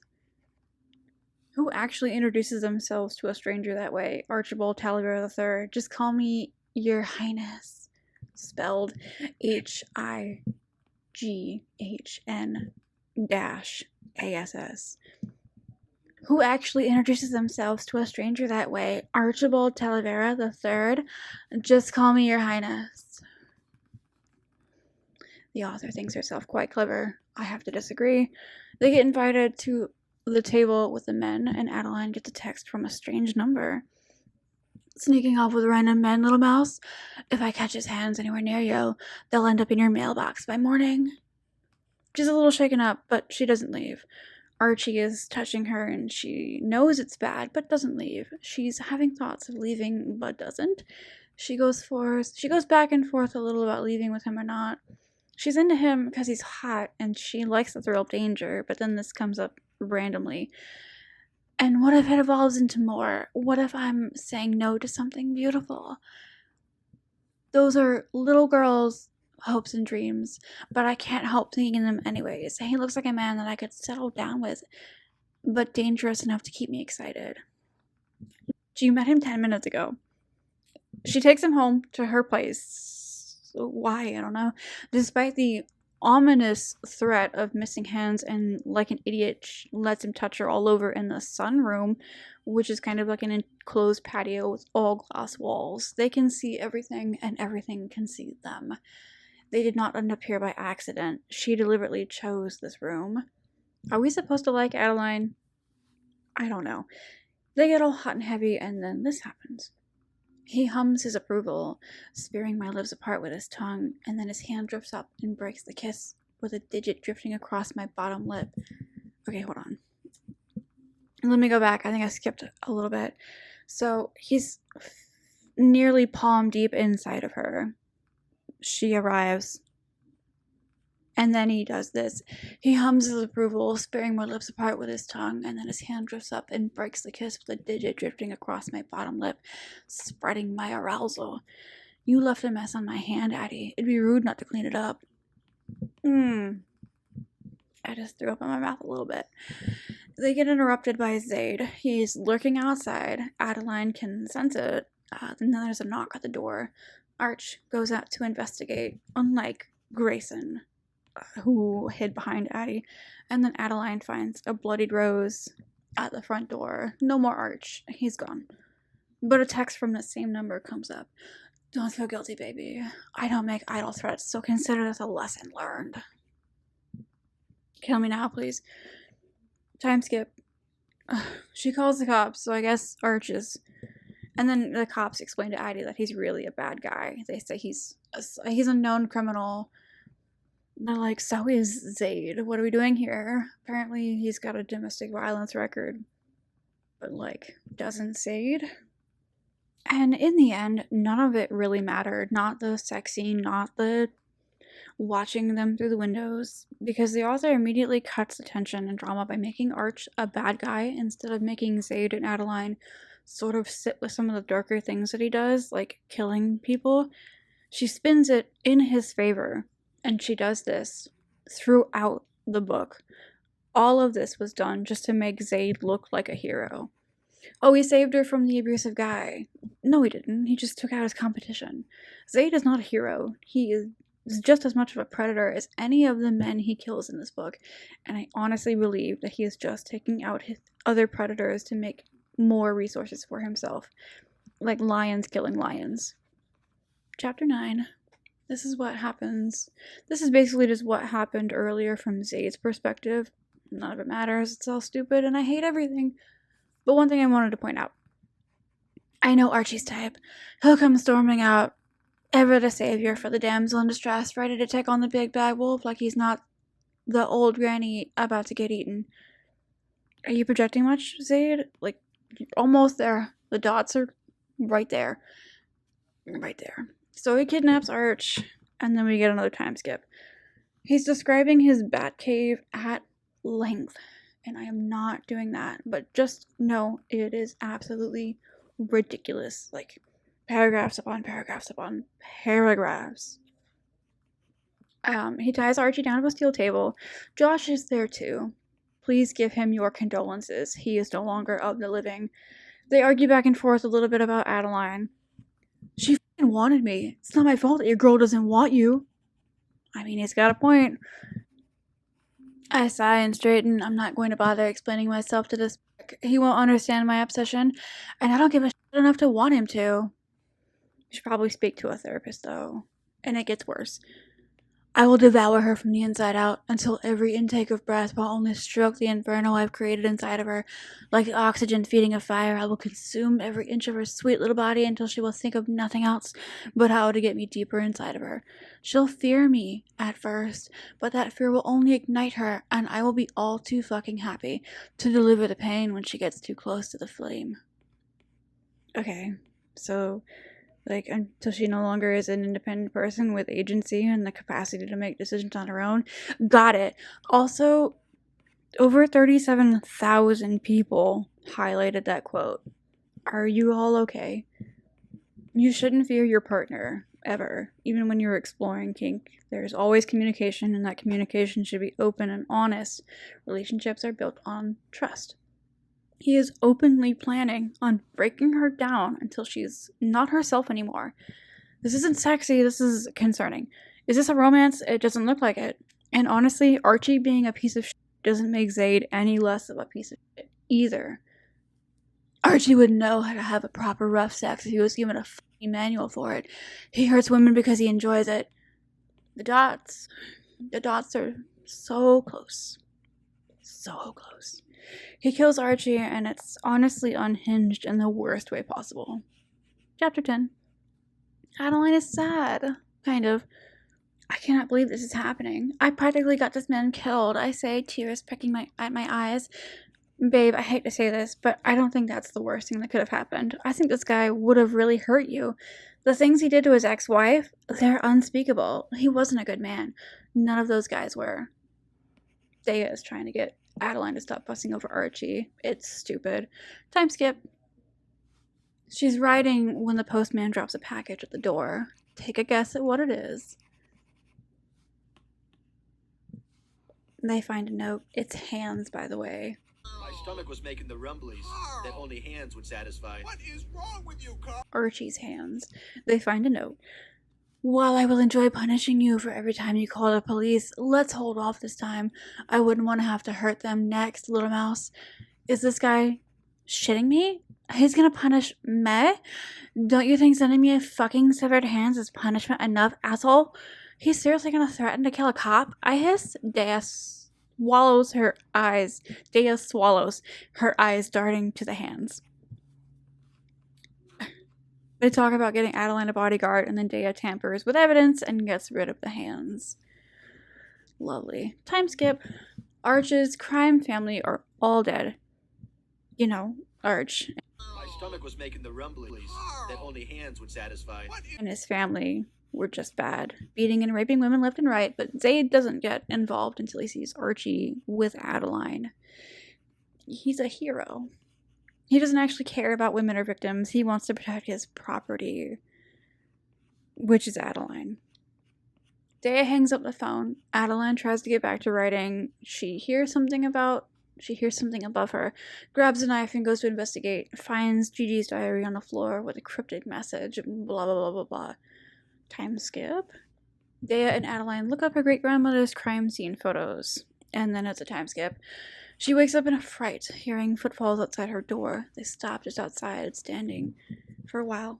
Speaker 1: Who actually introduces themselves to a stranger that way? Archibald Talavera III. Just call me Your Highness. Spelled HIGHN-ASS. Who actually introduces themselves to a stranger that way? Archibald Talavera III. Just call me your highness. The author thinks herself quite clever. I have to disagree. They get invited to the table with the men, and Adeline gets a text from a strange number. Sneaking off with random men, little mouse. If I catch his hands anywhere near you, they'll end up in your mailbox by morning. She's a little shaken up, but she doesn't leave. Archie is touching her, and she knows it's bad, but doesn't leave. She's having thoughts of leaving, but doesn't. She goes back and forth a little about leaving with him or not. She's into him because he's hot, and she likes the thrill of danger, but then this comes up randomly. And what if it evolves into more? What if I'm saying no to something beautiful? Those are little girls' hopes and dreams, but I can't help thinking them anyways. He looks like a man that I could settle down with, but dangerous enough to keep me excited. You met him 10 minutes ago. She takes him home to her place. Why? I don't know. Despite the ominous threat of missing hands, and like an idiot lets him touch her all over in the sunroom, which is kind of like an enclosed patio with all glass walls. They can see everything, and everything can see them. They did not end up here by accident. She deliberately chose this room. Are we supposed to like Adeline? I don't know. They get all hot and heavy, and then this happens. He hums his approval, spearing my lips apart with his tongue, and then his hand drifts up and breaks the kiss, with a digit drifting across my bottom lip. Okay, hold on. Let me go back. I think I skipped a little bit. So he's nearly palm deep inside of her. She arrives. And then he does this. He hums his approval, sparing my lips apart with his tongue, and then his hand drifts up and breaks the kiss with a digit drifting across my bottom lip, spreading my arousal. You left a mess on my hand, Addie. It'd be rude not to clean it up. I just threw up in my mouth a little bit. They get interrupted by Zaid. He's lurking outside. Adeline can sense it. Then there's a knock at the door. Arch goes out to investigate, unlike Grayson, who hid behind Addie, and then Adeline finds a bloodied rose at the front door. No more Arch. He's gone. But a text from the same number comes up. Don't feel guilty, baby. I don't make idle threats, so consider this a lesson learned. Kill me now, please. Time skip. She calls the cops, so I guess Arch is. And then the cops explain to Addie that he's really a bad guy. They say he's a known criminal. They're like, so is Zaid. What are we doing here? Apparently he's got a domestic violence record. But, like, doesn't Zaid? And in the end, none of it really mattered. Not the sex scene, not the watching them through the windows. Because the author immediately cuts the tension and drama by making Arch a bad guy instead of making Zaid and Adeline sort of sit with some of the darker things that he does, like killing people. She spins it in his favor. And she does this throughout the book. All of this was done just to make Zaid look like a hero. Oh, he saved her from the abusive guy. No, he didn't. He just took out his competition. Zaid is not a hero. He is just as much of a predator as any of the men he kills in this book. And I honestly believe that he is just taking out his other predators to make more resources for himself. Like lions killing lions. Chapter 9. This is what happens. This is basically just what happened earlier from Zaid's perspective. None of it matters. It's all stupid and I hate everything. But one thing I wanted to point out. I know Archie's type. He'll come storming out, ever the savior for the damsel in distress, ready to take on the big bad wolf like he's not the old granny about to get eaten. Are you projecting much, Zaid? Like, almost there. The dots are right there. Right there. So he kidnaps Arch, and then we get another time skip. He's describing his bat cave at length, and I am not doing that, but just know it is absolutely ridiculous. Like, paragraphs upon paragraphs upon paragraphs. He ties Archie down to a steel table. Josh is there too. Please give him your condolences. He is no longer of the living. They argue back and forth a little bit about Adeline. She fucking wanted me. It's not my fault that your girl doesn't want you. I mean, he's got a point. I sigh and straighten. I'm not going to bother explaining myself to this prick. He won't understand my obsession, and I don't give a shit enough to want him to. You should probably speak to a therapist, though. And it gets worse. I will devour her from the inside out until every intake of breath will only stroke the inferno I've created inside of her. Like oxygen feeding a fire, I will consume every inch of her sweet little body until she will think of nothing else but how to get me deeper inside of her. She'll fear me at first, but that fear will only ignite her, and I will be all too fucking happy to deliver the pain when she gets too close to the flame. Okay, so until she no longer is an independent person with agency and the capacity to make decisions on her own. Got it. Also, over 37,000 people highlighted that quote. Are you all okay? You shouldn't fear your partner, ever. Even when you're exploring kink, there's always communication, and that communication should be open and honest. Relationships are built on trust. He is openly planning on breaking her down until she's not herself anymore. This isn't sexy, this is concerning. Is this a romance? It doesn't look like it. And honestly, Archie being a piece of shit doesn't make Zayd any less of a piece of shit either. Archie would know how to have a proper rough sex if he was given a fucking manual for it. He hurts women because he enjoys it. The dots are so close. So close. He kills Archie, and it's honestly unhinged in the worst way possible. Chapter 10. Adeline is sad. Kind of. I cannot believe this is happening. I practically got this man killed, I say, tears picking at my eyes. Babe, I hate to say this, but I don't think that's the worst thing that could have happened. I think this guy would have really hurt you. The things he did to his ex-wife, they're unspeakable. He wasn't a good man. None of those guys were. Daya is trying to get Adeline to stop fussing over Archie. It's stupid. Time skip. She's writing when the postman drops a package at the door. Take a guess at what it is. They find a note. It's hands, by the way.
Speaker 2: My stomach was making the rumblies that only hands would satisfy.
Speaker 3: What is wrong with you, Carl?
Speaker 1: Archie's hands. They find a note. While I will enjoy punishing you for every time you call the police, let's hold off this time. I wouldn't want to have to hurt them next, little mouse. Is this guy shitting me? He's gonna punish me? Don't you think sending me a fucking severed hands is punishment enough, asshole? He's seriously gonna threaten to kill a cop? I hiss. Daya swallows her eyes. Daya swallows her eyes, darting to the hands. They talk about getting Adeline a bodyguard, and then Daya tampers with evidence and gets rid of the hands. Lovely. Time skip. Arch's crime family are all dead. You know, Arch.
Speaker 2: My stomach was making the rumblies that only hands would satisfy.
Speaker 1: And his family were just bad. Beating and raping women left and right, but Zayd doesn't get involved until he sees Archie with Adeline. He's a hero. He doesn't actually care about women or victims. He wants to protect his property, which is Adeline. Daya hangs up the phone. Adeline tries to get back to writing. She hears something above her, grabs a knife and goes to investigate, finds Gigi's diary on the floor with a cryptic message, blah, blah, blah, blah, blah. Time skip. Daya and Adeline look up her great-grandmother's crime scene photos, and then it's a time skip. She wakes up in a fright, hearing footfalls outside her door. They stop just outside, standing for a while,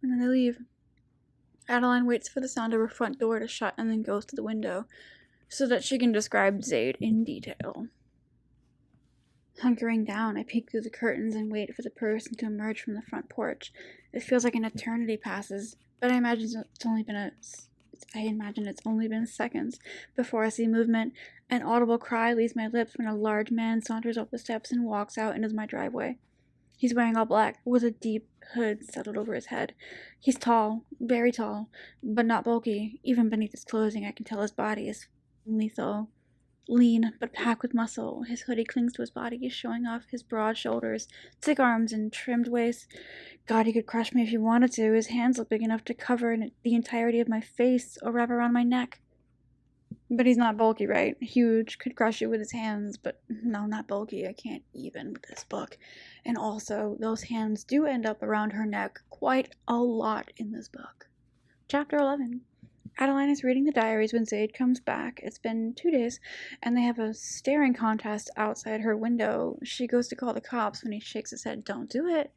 Speaker 1: and then they leave. Adeline waits for the sound of her front door to shut and then goes to the window so that she can describe Zayd in detail. Hunkering down, I peek through the curtains and wait for the person to emerge from the front porch. It feels like an eternity passes, but I imagine it's only been seconds before I see movement. An audible cry leaves my lips when a large man saunters up the steps and walks out into my driveway. He's wearing all black, with a deep hood settled over his head. He's tall, very tall, but not bulky. Even beneath his clothing, I can tell his body is lethal. Lean, but packed with muscle. His hoodie clings to his body, showing off his broad shoulders, thick arms, and trimmed waist. God, he could crush me if he wanted to. His hands look big enough to cover the entirety of my face or wrap around my neck. But he's not bulky, right? Huge, could crush you with his hands, but no, not bulky. I can't even with this book. And also, those hands do end up around her neck quite a lot in this book. Chapter 11. Adeline is reading the diaries when Zaid comes back. It's been 2 days, and they have a staring contest outside her window. She goes to call the cops when he shakes his head, "Don't do it."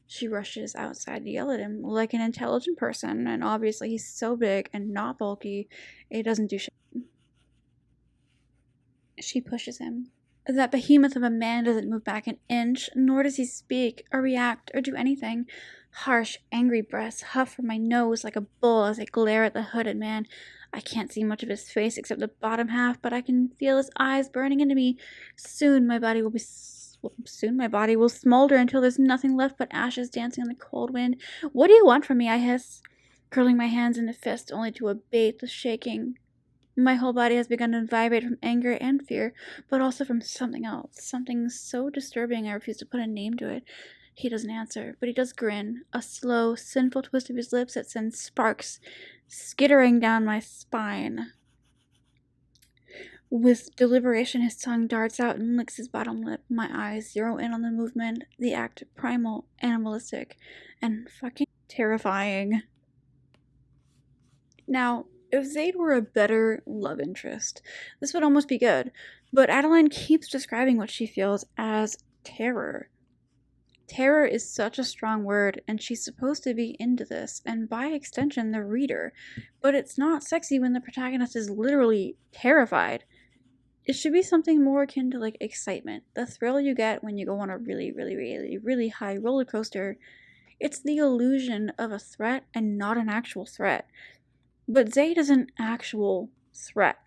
Speaker 1: She rushes outside to yell at him like an intelligent person, and obviously he's so big and not bulky, it doesn't do shit. She pushes him. That behemoth of a man doesn't move back an inch, nor does he speak, or react, or do anything. Harsh, angry breaths huff from my nose like a bull as I glare at the hooded man. I can't see much of his face except the bottom half, but I can feel his eyes burning into me. Soon my body will smolder until there's nothing left but ashes dancing in the cold wind. "What do you want from me?" I hiss, curling my hands into fists only to abate the shaking. My whole body has begun to vibrate from anger and fear, but also from something else, something so disturbing I refuse to put a name to it. He doesn't answer, but he does grin, a slow, sinful twist of his lips that sends sparks skittering down my spine. With deliberation, his tongue darts out and licks his bottom lip. My eyes zero in on the movement, the act primal, animalistic, and fucking terrifying. Now, if Zaid were a better love interest, this would almost be good, but Adeline keeps describing what she feels as terror. Terror is such a strong word, and she's supposed to be into this, and by extension, the reader, but it's not sexy when the protagonist is literally terrified. It should be something more akin to, like, excitement, the thrill you get when you go on a really, really, really, really high roller coaster. It's the illusion of a threat and not an actual threat. But Zaid is an actual threat,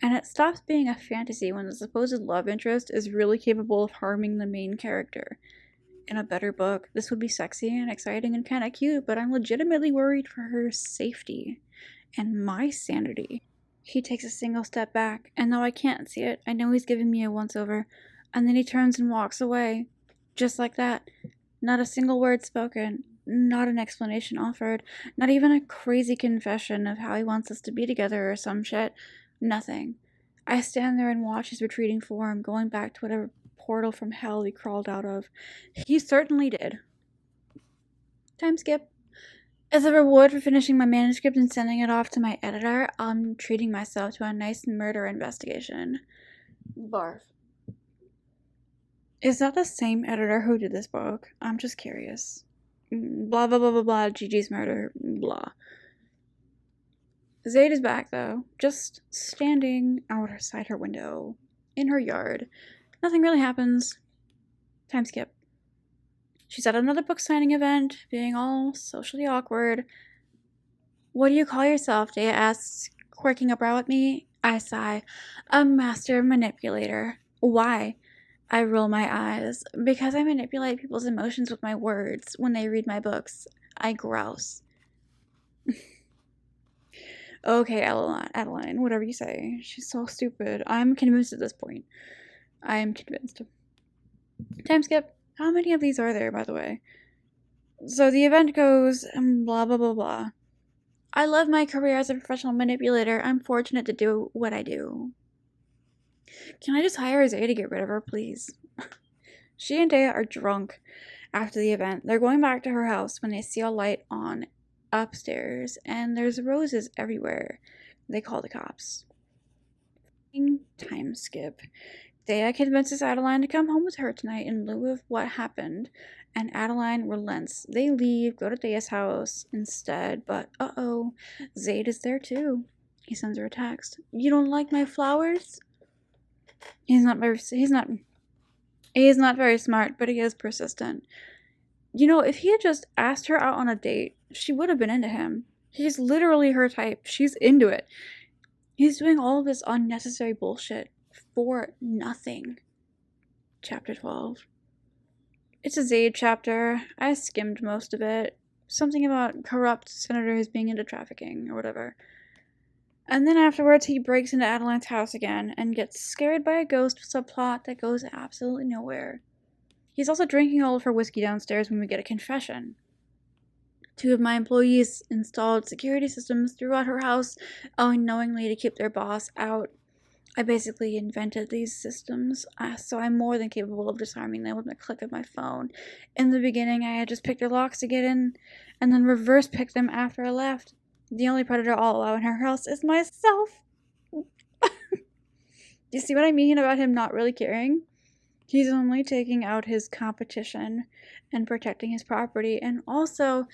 Speaker 1: and it stops being a fantasy when the supposed love interest is really capable of harming the main character. In a better book, this would be sexy and exciting and kinda cute, but I'm legitimately worried for her safety and my sanity. He takes a single step back, and though I can't see it, I know he's giving me a once-over, and then he turns and walks away. Just like that. Not a single word spoken, not an explanation offered, not even a crazy confession of how he wants us to be together or some shit. Nothing. I stand there and watch his retreating form going back to whatever portal from hell he crawled out of. He certainly did. Time skip. As a reward for finishing my manuscript and sending it off to my editor, I'm treating myself to a nice murder investigation. Barf. Is that the same editor who did this book? I'm just curious. Blah, blah, blah, blah, blah, Gigi's murder, blah. Zaid is back, though, just standing outside her window, in her yard. Nothing really happens. Time skip. She's at another book signing event, being all socially awkward. "What do you call yourself?" Dea asks, quirking a brow at me. I sigh. "A master manipulator." "Why?" I roll my eyes. "Because I manipulate people's emotions with my words when they read my books." I grouse. Okay, Adeline, whatever you say. She's so stupid. I'm convinced at this point. I am convinced. Time skip. How many of these are there, by the way? So the event goes, blah, blah, blah, blah. I love my career as a professional manipulator. I'm fortunate to do what I do. Can I just hire Zaid to get rid of her, please? She and Dea are drunk after the event. They're going back to her house when they see a light on upstairs, and there's roses everywhere. They call the cops. Time skip. Dea convinces Adeline to come home with her tonight in lieu of what happened, and Adeline relents. They leave, go to Dea's house instead, but uh-oh, Zaid is there too. He sends her a text. "You don't like my flowers?" He's not very smart, but he is persistent. You know, if he had just asked her out on a date, she would have been into him. He's literally her type. She's into it. He's doing all of this unnecessary bullshit for nothing. Chapter 12. It's a Zaid chapter. I skimmed most of it. Something about corrupt senators being into trafficking or whatever. And then afterwards, he breaks into Adeline's house again and gets scared by a ghost subplot that goes absolutely nowhere. He's also drinking all of her whiskey downstairs when we get a confession. 2 of my employees installed security systems throughout her house, unknowingly to keep their boss out. I basically invented these systems, so I'm more than capable of disarming them with a click of my phone. In the beginning, I had just picked their locks to get in, and then reverse picked them after I left. The only predator I'll allow in her house is myself. You see what I mean about him not really caring? He's only taking out his competition and protecting his property. And also,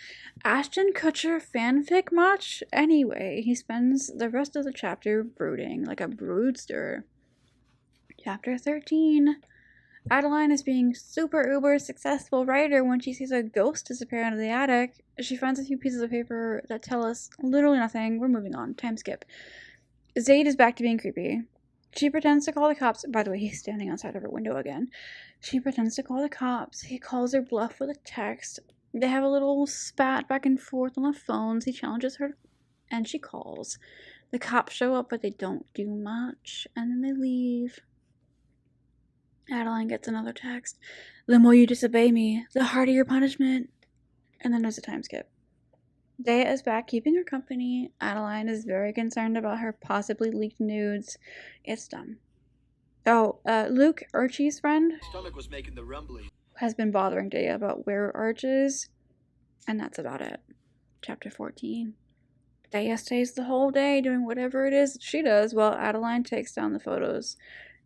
Speaker 1: Ashton Kutcher fanfic much? Anyway, he spends the rest of the chapter brooding like a broodster. Chapter 13. Adeline is being super uber successful writer when she sees a ghost disappear out of the attic. She finds a few pieces of paper that tell us literally nothing. We're moving on. Time skip. Zaid is back to being creepy. She pretends to call the cops. By the way, he's standing outside of her window again. She pretends to call the cops. He calls her bluff with a text. They have a little spat back and forth on the phones. He challenges her, and she calls. The cops show up, but they don't do much, and then they leave. Adeline gets another text. The more you disobey me, the harder your punishment. And then there's a time skip. Dea is back keeping her company. Adeline is very concerned about her possibly leaked nudes. It's dumb. Oh, Luke, Archie's friend,
Speaker 2: Stomach was making the rumblies.
Speaker 1: has been bothering Dea about where Arch is. And that's about it. Chapter 14. Dea stays the whole day doing whatever it is she does while Adeline takes down the photos,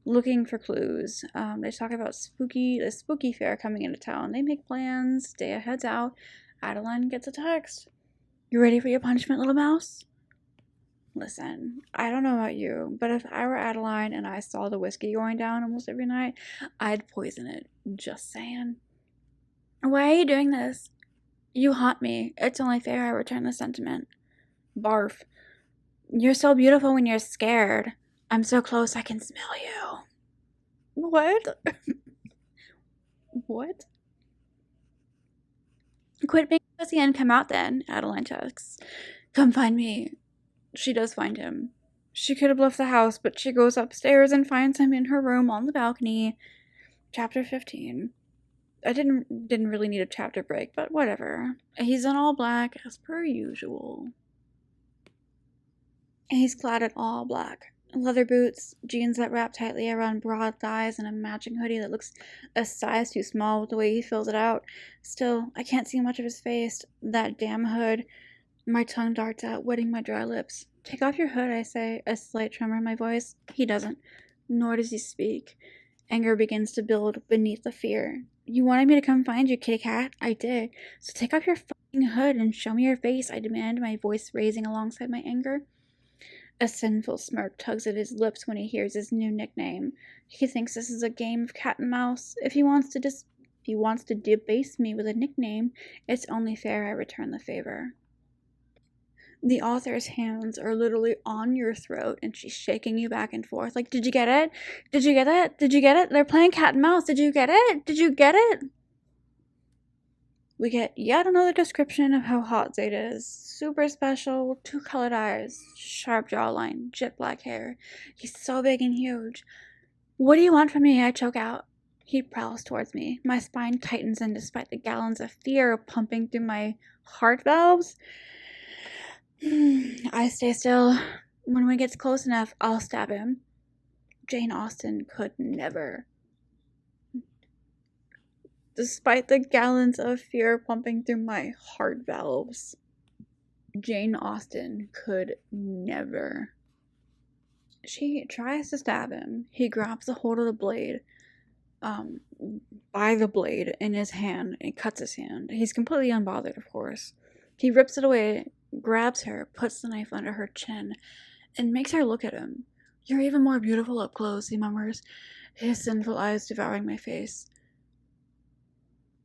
Speaker 1: looking for clues. They talk about the spooky fair coming into town. They make plans. Dea heads out. Adeline gets a text. You ready for your punishment, little mouse? Listen, I don't know about you, but if I were Adeline and I saw the whiskey going down almost every night, I'd poison it. Just saying. Why are you doing this? You haunt me. It's only fair I return the sentiment. Barf. You're so beautiful when you're scared. I'm so close I can smell you. What? What? Quit being pussy and come out then, Adeline texts. Come find me. She does find him. She could have left the house, but she goes upstairs and finds him in her room on the balcony. Chapter 15. I didn't really need a chapter break, but whatever. He's in all black, as per usual. He's clad in all black. Leather boots, jeans that wrap tightly around broad thighs, and a matching hoodie that looks a size too small with the way he fills it out. Still, I can't see much of his face. That damn hood. My tongue darts out, wetting my dry lips. Take off your hood, I say, a slight tremor in my voice. He doesn't. Nor does he speak. Anger begins to build beneath the fear. You wanted me to come find you, kitty cat? I did. So take off your fucking hood and show me your face, I demand, my voice raising alongside my anger. A sinful smirk tugs at his lips when he hears his new nickname. He thinks this is a game of cat and mouse. If he wants to debase me with a nickname, it's only fair I return the favor. The author's hands are literally on your throat, and she's shaking you back and forth. Like, did you get it? Did you get it? Did you get it? They're playing cat and mouse. Did you get it? Did you get it? We get yet another description of how hot Zayd is. Super special, 2 colored eyes, sharp jawline, jet black hair. He's so big and huge. What do you want from me? I choke out. He prowls towards me. My spine tightens in despite the gallons of fear pumping through my heart valves. I stay still. When we get close enough, I'll stab him. Jane Austen could never. Despite the gallons of fear pumping through my heart valves, Jane Austen could never. She tries to stab him. He grabs a hold of the blade, by the blade in his hand, and cuts his hand. He's completely unbothered, of course. He rips it away, grabs her, puts the knife under her chin, and makes her look at him. You're even more beautiful up close, he murmurs, his sinful eyes devouring my face.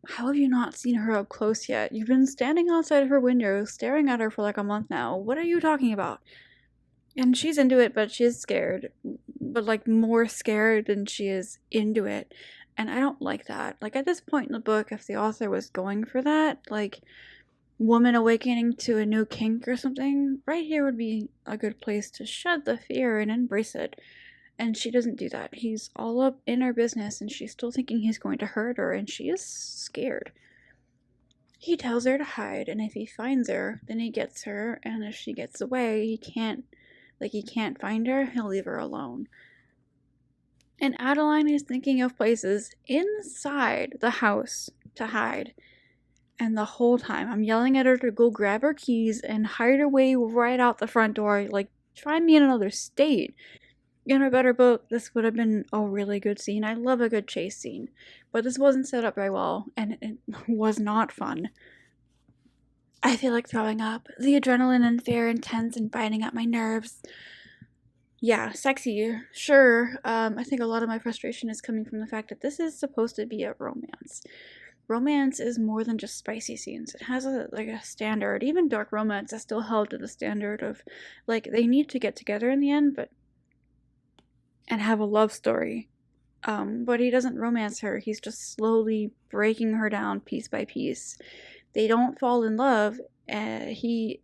Speaker 1: How have you not seen her up close yet? You've been standing outside of her window, staring at her for like a month now. What are you talking about? And she's into it, but she's scared. But like more scared than she is into it. And I don't like that. Like at this point in the book, if the author was going for that, like woman awakening to a new kink or something, right here would be a good place to shed the fear and embrace it. And she doesn't do that. He's all up in her business, and she's still thinking he's going to hurt her, and she is scared. He tells her to hide, and if he finds her, then he gets her, and if she gets away, he can't find her, he'll leave her alone. And Adeline is thinking of places inside the house to hide. And the whole time, I'm yelling at her to go grab her keys and hide her way right out the front door. Like, find me in another state. In a better book, this would have been a really good scene. I love a good chase scene. But this wasn't set up very well, and it was not fun. I feel like throwing up. The adrenaline and fear intense and biting at my nerves. Yeah, sexy, sure. I think a lot of my frustration is coming from the fact that this is supposed to be a romance. Romance is more than just spicy scenes. It has a standard. Even dark romance is still held to the standard of, like, they need to get together in the end, and have a love story. But he doesn't romance her. He's just slowly breaking her down piece by piece. They don't fall in love. He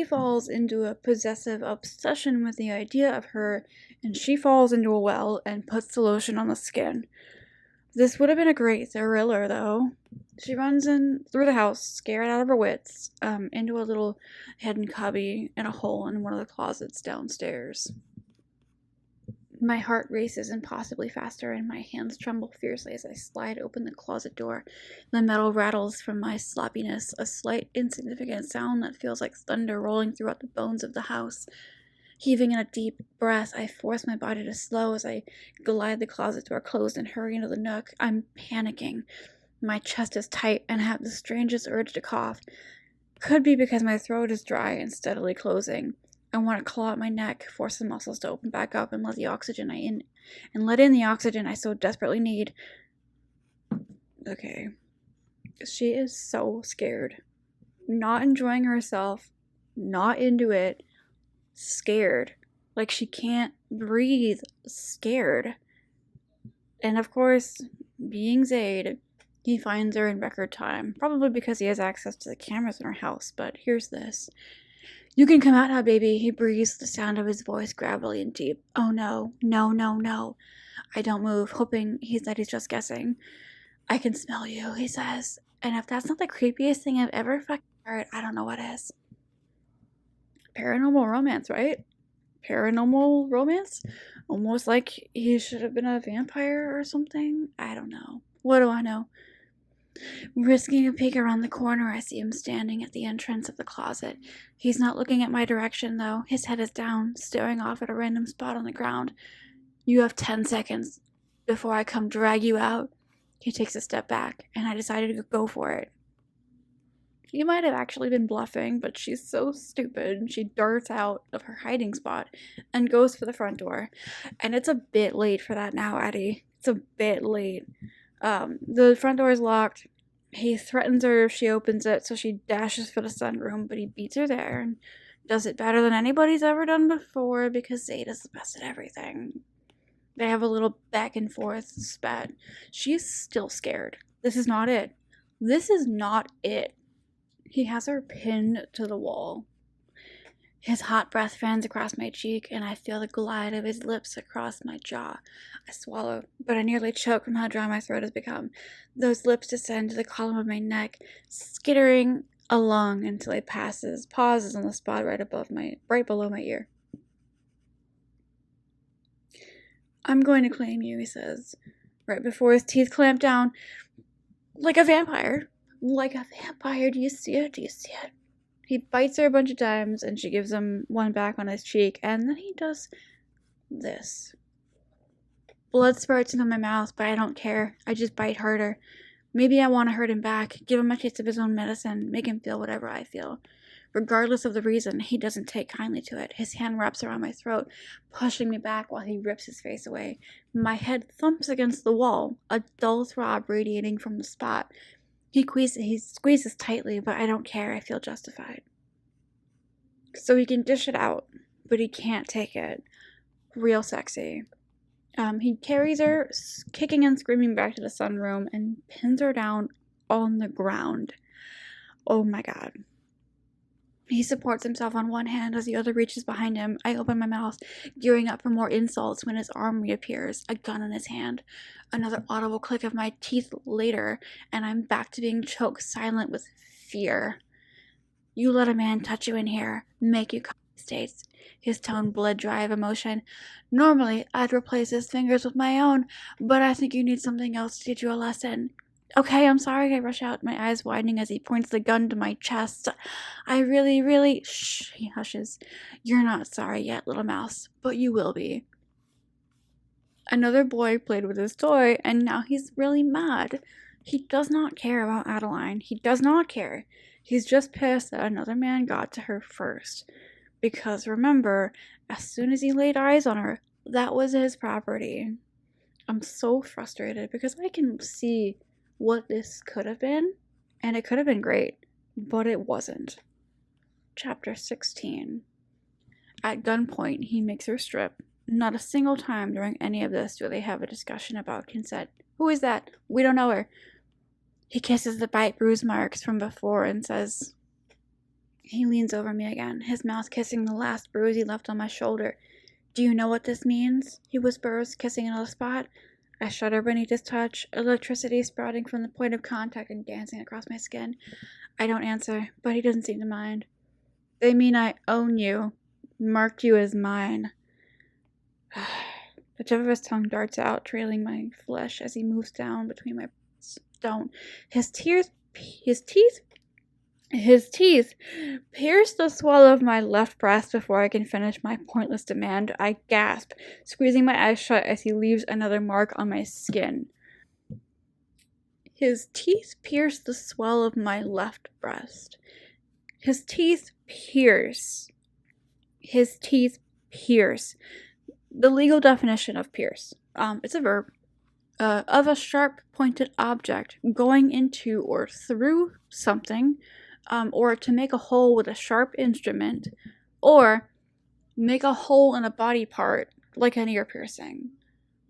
Speaker 1: falls into a possessive obsession with the idea of her, and she falls into a well and puts the lotion on the skin. This would have been a great thriller, though. She runs in through the house, scared out of her wits, into a little hidden cubby in a hole in one of the closets downstairs. My heart races impossibly faster, and my hands tremble fiercely as I slide open the closet door. The metal rattles from my sloppiness, a slight, insignificant sound that feels like thunder rolling throughout the bones of the house. Heaving in a deep breath, I force my body to slow as I glide the closet door closed and hurry into the nook. I'm panicking. My chest is tight and I have the strangest urge to cough. Could be because my throat is dry and steadily closing. I want to claw at my neck, force the muscles to open back up, and let in the oxygen I so desperately need. Okay. She is so scared. Not enjoying herself. Not into it. Scared. Like she can't breathe. Scared. And of course, being Zayd, he finds her in record time. Probably because he has access to the cameras in her house, but here's this. You can come out now, baby, he breathes, the sound of his voice gravelly and deep. Oh no, no, no, no. I don't move, hoping that he's just guessing. I can smell you, he says. And if that's not the creepiest thing I've ever fucking heard, I don't know what is. Paranormal romance, right? Paranormal romance? Almost like he should have been a vampire or something? I don't know. What do I know? Risking a peek around the corner, I see him standing at the entrance of the closet. He's not looking at my direction, though. His head is down, staring off at a random spot on the ground. You have 10 seconds before I come drag you out. He takes a step back, and I decided to go for it. He might have actually been bluffing, but she's so stupid. She darts out of her hiding spot and goes for the front door. And it's a bit late for that now, Eddie. It's a bit late. The front door is locked. He threatens her if she opens it, so she dashes for the sunroom, but he beats her there and does it better than anybody's ever done before because Zayd is the best at everything. They have a little back and forth spat. She's still scared. This is not it. This is not it. He has her pinned to the wall. His hot breath fans across my cheek, and I feel the glide of his lips across my jaw. I swallow, but I nearly choke from how dry my throat has become. Those lips descend to the column of my neck, skittering along until he pauses on the spot right below my ear. I'm going to claim you, he says, right before his teeth clamp down. Like a vampire. Like a vampire. Do you see it? Do you see it? He bites her a bunch of times, and she gives him one back on his cheek, and then he does this. Blood spurts into my mouth, but I don't care. I just bite harder. Maybe I want to hurt him back, give him a taste of his own medicine, make him feel whatever I feel. Regardless of the reason, he doesn't take kindly to it. His hand wraps around my throat, pushing me back while he rips his face away. My head thumps against the wall, a dull throb radiating from the spot. He squeezes tightly, but I don't care. I feel justified. So he can dish it out, but he can't take it. Real sexy. He carries her, kicking and screaming back to the sunroom, and pins her down on the ground. Oh my god. He supports himself on one hand as the other reaches behind him. I open my mouth, gearing up for more insults when his arm reappears, a gun in his hand. Another audible click of my teeth later, and I'm back to being choked silent with fear. You let a man touch you in here, make you come, he states, his tone blood dry of emotion. Normally, I'd replace his fingers with my own, but I think you need something else to teach you a lesson. Okay, I'm sorry, I rush out, my eyes widening as he points the gun to my chest. I really... Shh, he hushes. You're not sorry yet, little mouse, but you will be. Another boy played with his toy, and now he's really mad. He does not care about Adeline. He does not care. He's just pissed that another man got to her first. Because remember, as soon as he laid eyes on her, that was his property. I'm so frustrated because I can see what this could have been, and it could have been great, but it wasn't. Chapter 16. At gunpoint, he makes her strip. Not a single time during any of this do they have a discussion about consent. Who is that? We don't know her. He kisses the bite bruise marks from before and says... He leans over me again, his mouth kissing the last bruise he left on my shoulder. Do you know what this means? He whispers, kissing another spot. I shudder beneath his touch, electricity sprouting from the point of contact and dancing across my skin. I don't answer, but he doesn't seem to mind. They mean I own you, marked you as mine. The tip of his tongue darts out, trailing my flesh as he moves down between my breasts. Don't. His teeth pierce the swell of my left breast before I can finish my pointless demand. I gasp, squeezing my eyes shut as he leaves another mark on my skin. His teeth pierce the swell of my left breast. His teeth pierce. His teeth pierce. The legal definition of pierce. It's a verb. Of a sharp pointed object going into or through something, or to make a hole with a sharp instrument, or make a hole in a body part like an ear piercing.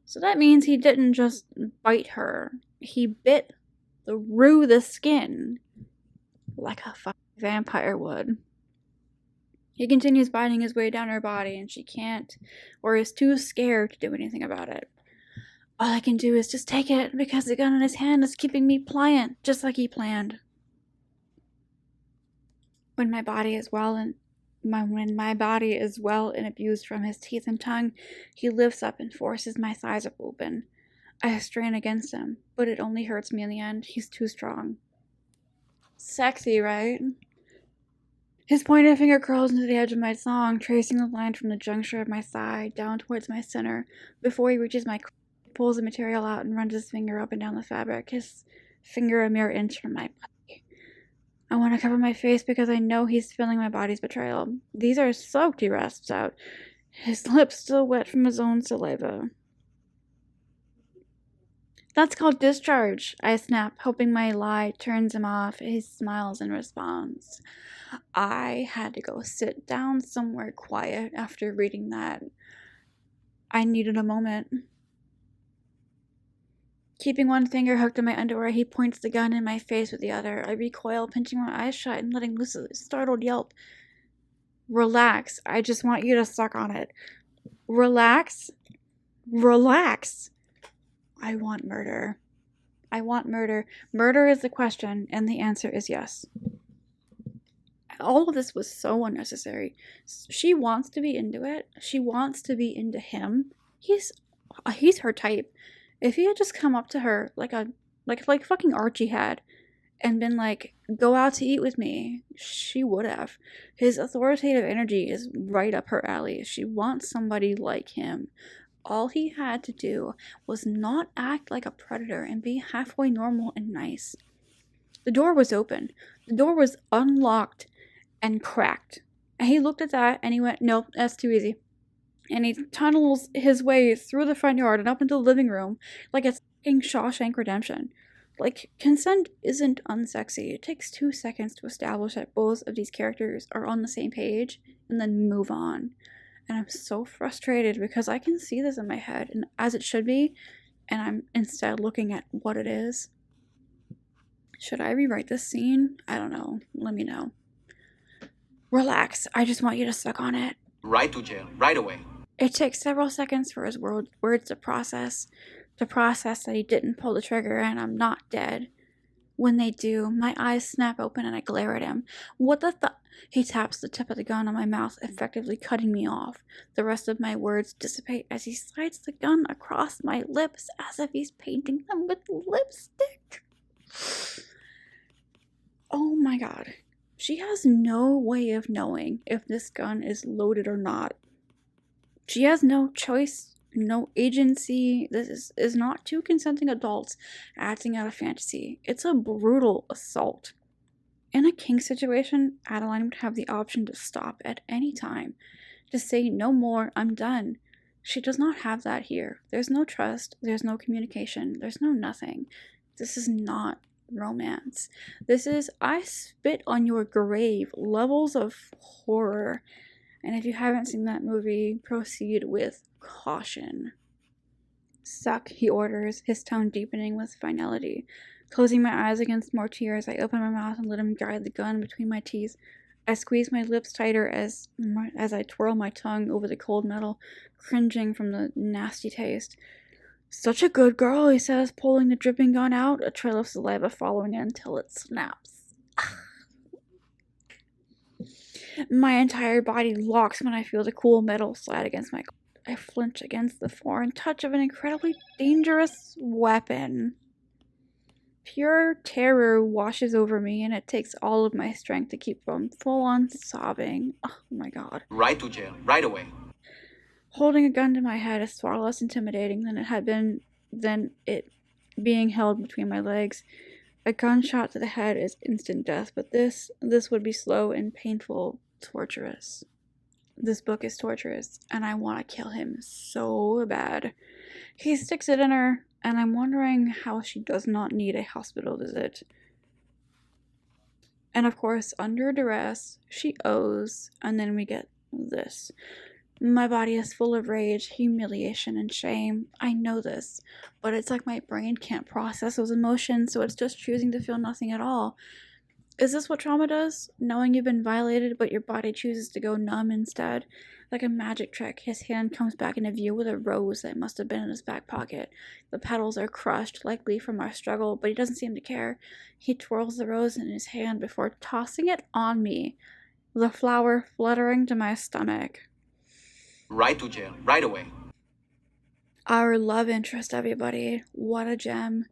Speaker 1: So that means he didn't just bite her. He bit through the skin like a fucking vampire would. He continues biting his way down her body, and she can't, or is too scared to do anything about it. All I can do is just take it, because the gun in his hand is keeping me pliant, just like he planned. When my body is well and abused from his teeth and tongue, he lifts up and forces my thighs open. I strain against him, but it only hurts me in the end. He's too strong. Sexy, right? His pointed finger curls into the edge of my thong, tracing the line from the juncture of my thigh down towards my center. Before he reaches my crotch, he pulls the material out and runs his finger up and down the fabric, his finger a mere inch from my body. I want to cover my face because I know he's feeling my body's betrayal. These are soaked, he rasps out, his lips still wet from his own saliva. That's called discharge, I snap, hoping my lie turns him off. He smiles in response. I had to go sit down somewhere quiet after reading that. I needed a moment. Keeping one finger hooked in my underwear, he points the gun in my face with the other. I recoil, pinching my eyes shut and letting loose a startled yelp. Relax. I just want you to suck on it. Relax. Relax. I want murder. I want murder. Murder is the question, and the answer is yes. All of this was so unnecessary. She wants to be into it. She wants to be into him. He's her type. If he had just come up to her like fucking Archie had and been like, go out to eat with me, she would have. His authoritative energy is right up her alley. She wants somebody like him. All he had to do was not act like a predator and be halfway normal and nice. The door was open. The door was unlocked and cracked. And he looked at that and he went, nope, that's too easy. And he tunnels his way through the front yard and up into the living room like it's fucking Shawshank Redemption. Like, consent isn't unsexy. It takes 2 seconds to establish that both of these characters are on the same page and then move on. And I'm so frustrated because I can see this in my head and as it should be, and I'm instead looking at what it is. Should I rewrite this scene? I don't know. Let me know. Relax. I just want you to suck on it.
Speaker 2: Right to jail, right away.
Speaker 1: It takes several seconds for his words to process that he didn't pull the trigger and I'm not dead. When they do, my eyes snap open and I glare at him. What the He taps the tip of the gun on my mouth, effectively cutting me off. The rest of my words dissipate as he slides the gun across my lips as if he's painting them with lipstick. Oh my god. She has no way of knowing if this gun is loaded or not. She has no choice, no agency. This is not two consenting adults acting out a fantasy. It's a brutal assault. In a king situation, Adeline would have the option to stop at any time, to say no more, I'm done. She does not have that here. There's no trust, there's no communication, there's no nothing. This is not romance. This is I spit on your grave levels of horror. And if you haven't seen that movie, proceed with caution. Suck, he orders, his tone deepening with finality. Closing my eyes against more tears, I open my mouth and let him guide the gun between my teeth. I squeeze my lips tighter as I twirl my tongue over the cold metal, cringing from the nasty taste. Such a good girl, he says, pulling the dripping gun out, a trail of saliva following it until it snaps. My entire body locks when I feel the cool metal slide against my. I flinch against the foreign touch of an incredibly dangerous weapon. Pure terror washes over me, and it takes all of my strength to keep from full-on sobbing. Oh my god.
Speaker 2: Right to jail, right away.
Speaker 1: Holding a gun to my head is far less intimidating than it being held between my legs. A gunshot to the head is instant death, but this would be slow and painful, torturous. This book is torturous, and I want to kill him so bad. He sticks it in her, and I'm wondering how she does not need a hospital visit. And of course, under duress, she owes, and then we get this. My body is full of rage, humiliation, and shame. I know this, but it's like my brain can't process those emotions, so it's just choosing to feel nothing at all. Is this what trauma does? Knowing you've been violated, but your body chooses to go numb instead? Like a magic trick, his hand comes back into view with a rose that must have been in his back pocket. The petals are crushed, likely from our struggle, but he doesn't seem to care. He twirls the rose in his hand before tossing it on me, the flower fluttering to my stomach.
Speaker 2: Right to jail, right away.
Speaker 1: Our love interest, everybody. What a gem.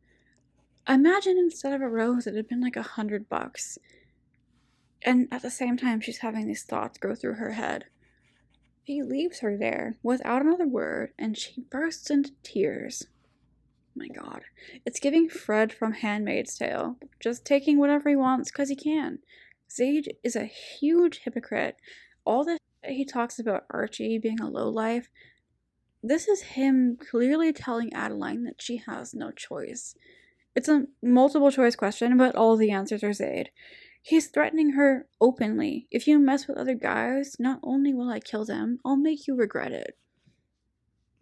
Speaker 1: Imagine instead of a rose, it had been like $100. And at the same time, she's having these thoughts go through her head. He leaves her there without another word, and she bursts into tears. My god. It's giving Fred from Handmaid's Tale. Just taking whatever he wants because he can. Sage is a huge hypocrite. All this he talks about Archie being a lowlife, this is him clearly telling Adeline that she has no choice. It's a multiple choice question, but all the answers are Zaid. He's threatening her openly. If you mess with other guys, not only will I kill them, I'll make you regret it.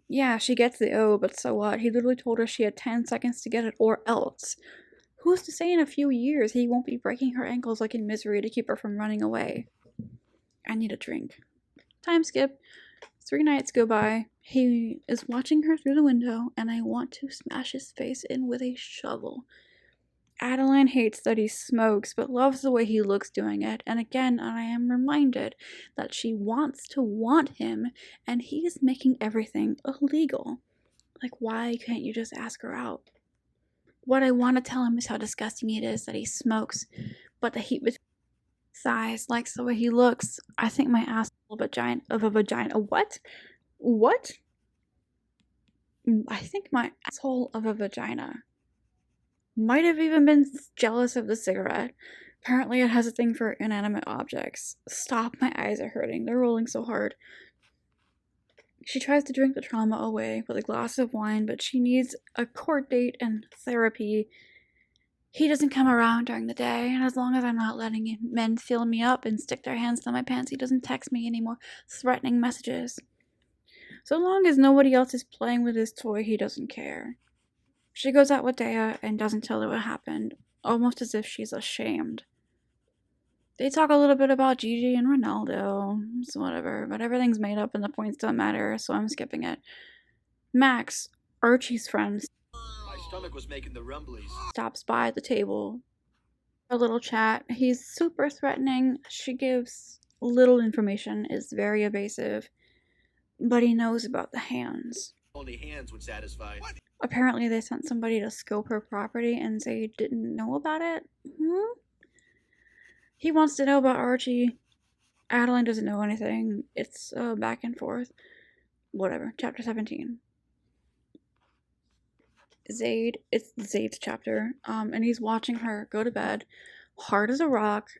Speaker 1: Yeah, she gets the O, but so what? He literally told her she had 10 seconds to get it or else. Who's to say in a few years he won't be breaking her ankles like in Misery to keep her from running away? I need a drink. Time skip. 3 nights go by. He is watching her through the window, and I want to smash his face in with a shovel. Adeline hates that he smokes, but loves the way he looks doing it, and again I am reminded that she wants to want him, and he is making everything illegal. Like, why can't you just ask her out? What I want to tell him is how disgusting it is that he smokes, but the heat between thighs, likes the way he looks. I think my ass of a vagina. What? What? I think my asshole of a vagina. Might have even been jealous of the cigarette. Apparently it has a thing for inanimate objects. Stop, my eyes are hurting. They're rolling so hard. She tries to drink the trauma away with a glass of wine, but she needs a court date and therapy. He doesn't come around during the day, and as long as I'm not letting men fill me up and stick their hands down my pants, he doesn't text me anymore, threatening messages. So long as nobody else is playing with his toy, he doesn't care. She goes out with Dea and doesn't tell her what happened, almost as if she's ashamed. They talk a little bit about Gigi and Ronaldo, so whatever, but everything's made up and the points don't matter, so I'm skipping it. Max, Archie's friend,
Speaker 2: My stomach was making the rumblies.
Speaker 1: stops by the table. A little chat. He's super threatening. She gives little information, is very evasive, but he knows about the hands.
Speaker 2: Only hands would satisfy. What?
Speaker 1: Apparently they sent somebody to scope her property and they didn't know about it. He wants to know about Archie. Adeline doesn't know anything. It's back and forth. Whatever. Chapter 17. Zaid. It's Zaid's chapter. And he's watching her go to bed, hard as a rock,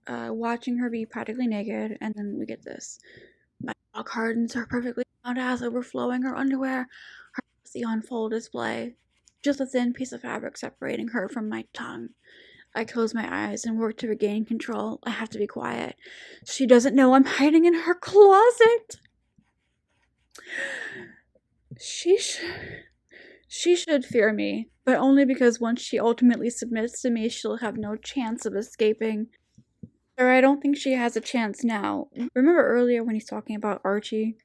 Speaker 1: watching her be practically naked, and then we get this. My dog hardens her perfectly round ass overflowing her underwear, her pussy on full display. Just a thin piece of fabric separating her from my tongue. I close my eyes and work to regain control. I have to be quiet. She doesn't know I'm hiding in her closet. She should fear me, but only because once she ultimately submits to me, she'll have no chance of escaping. Or I don't think she has a chance now. Remember earlier when he's talking about Archie?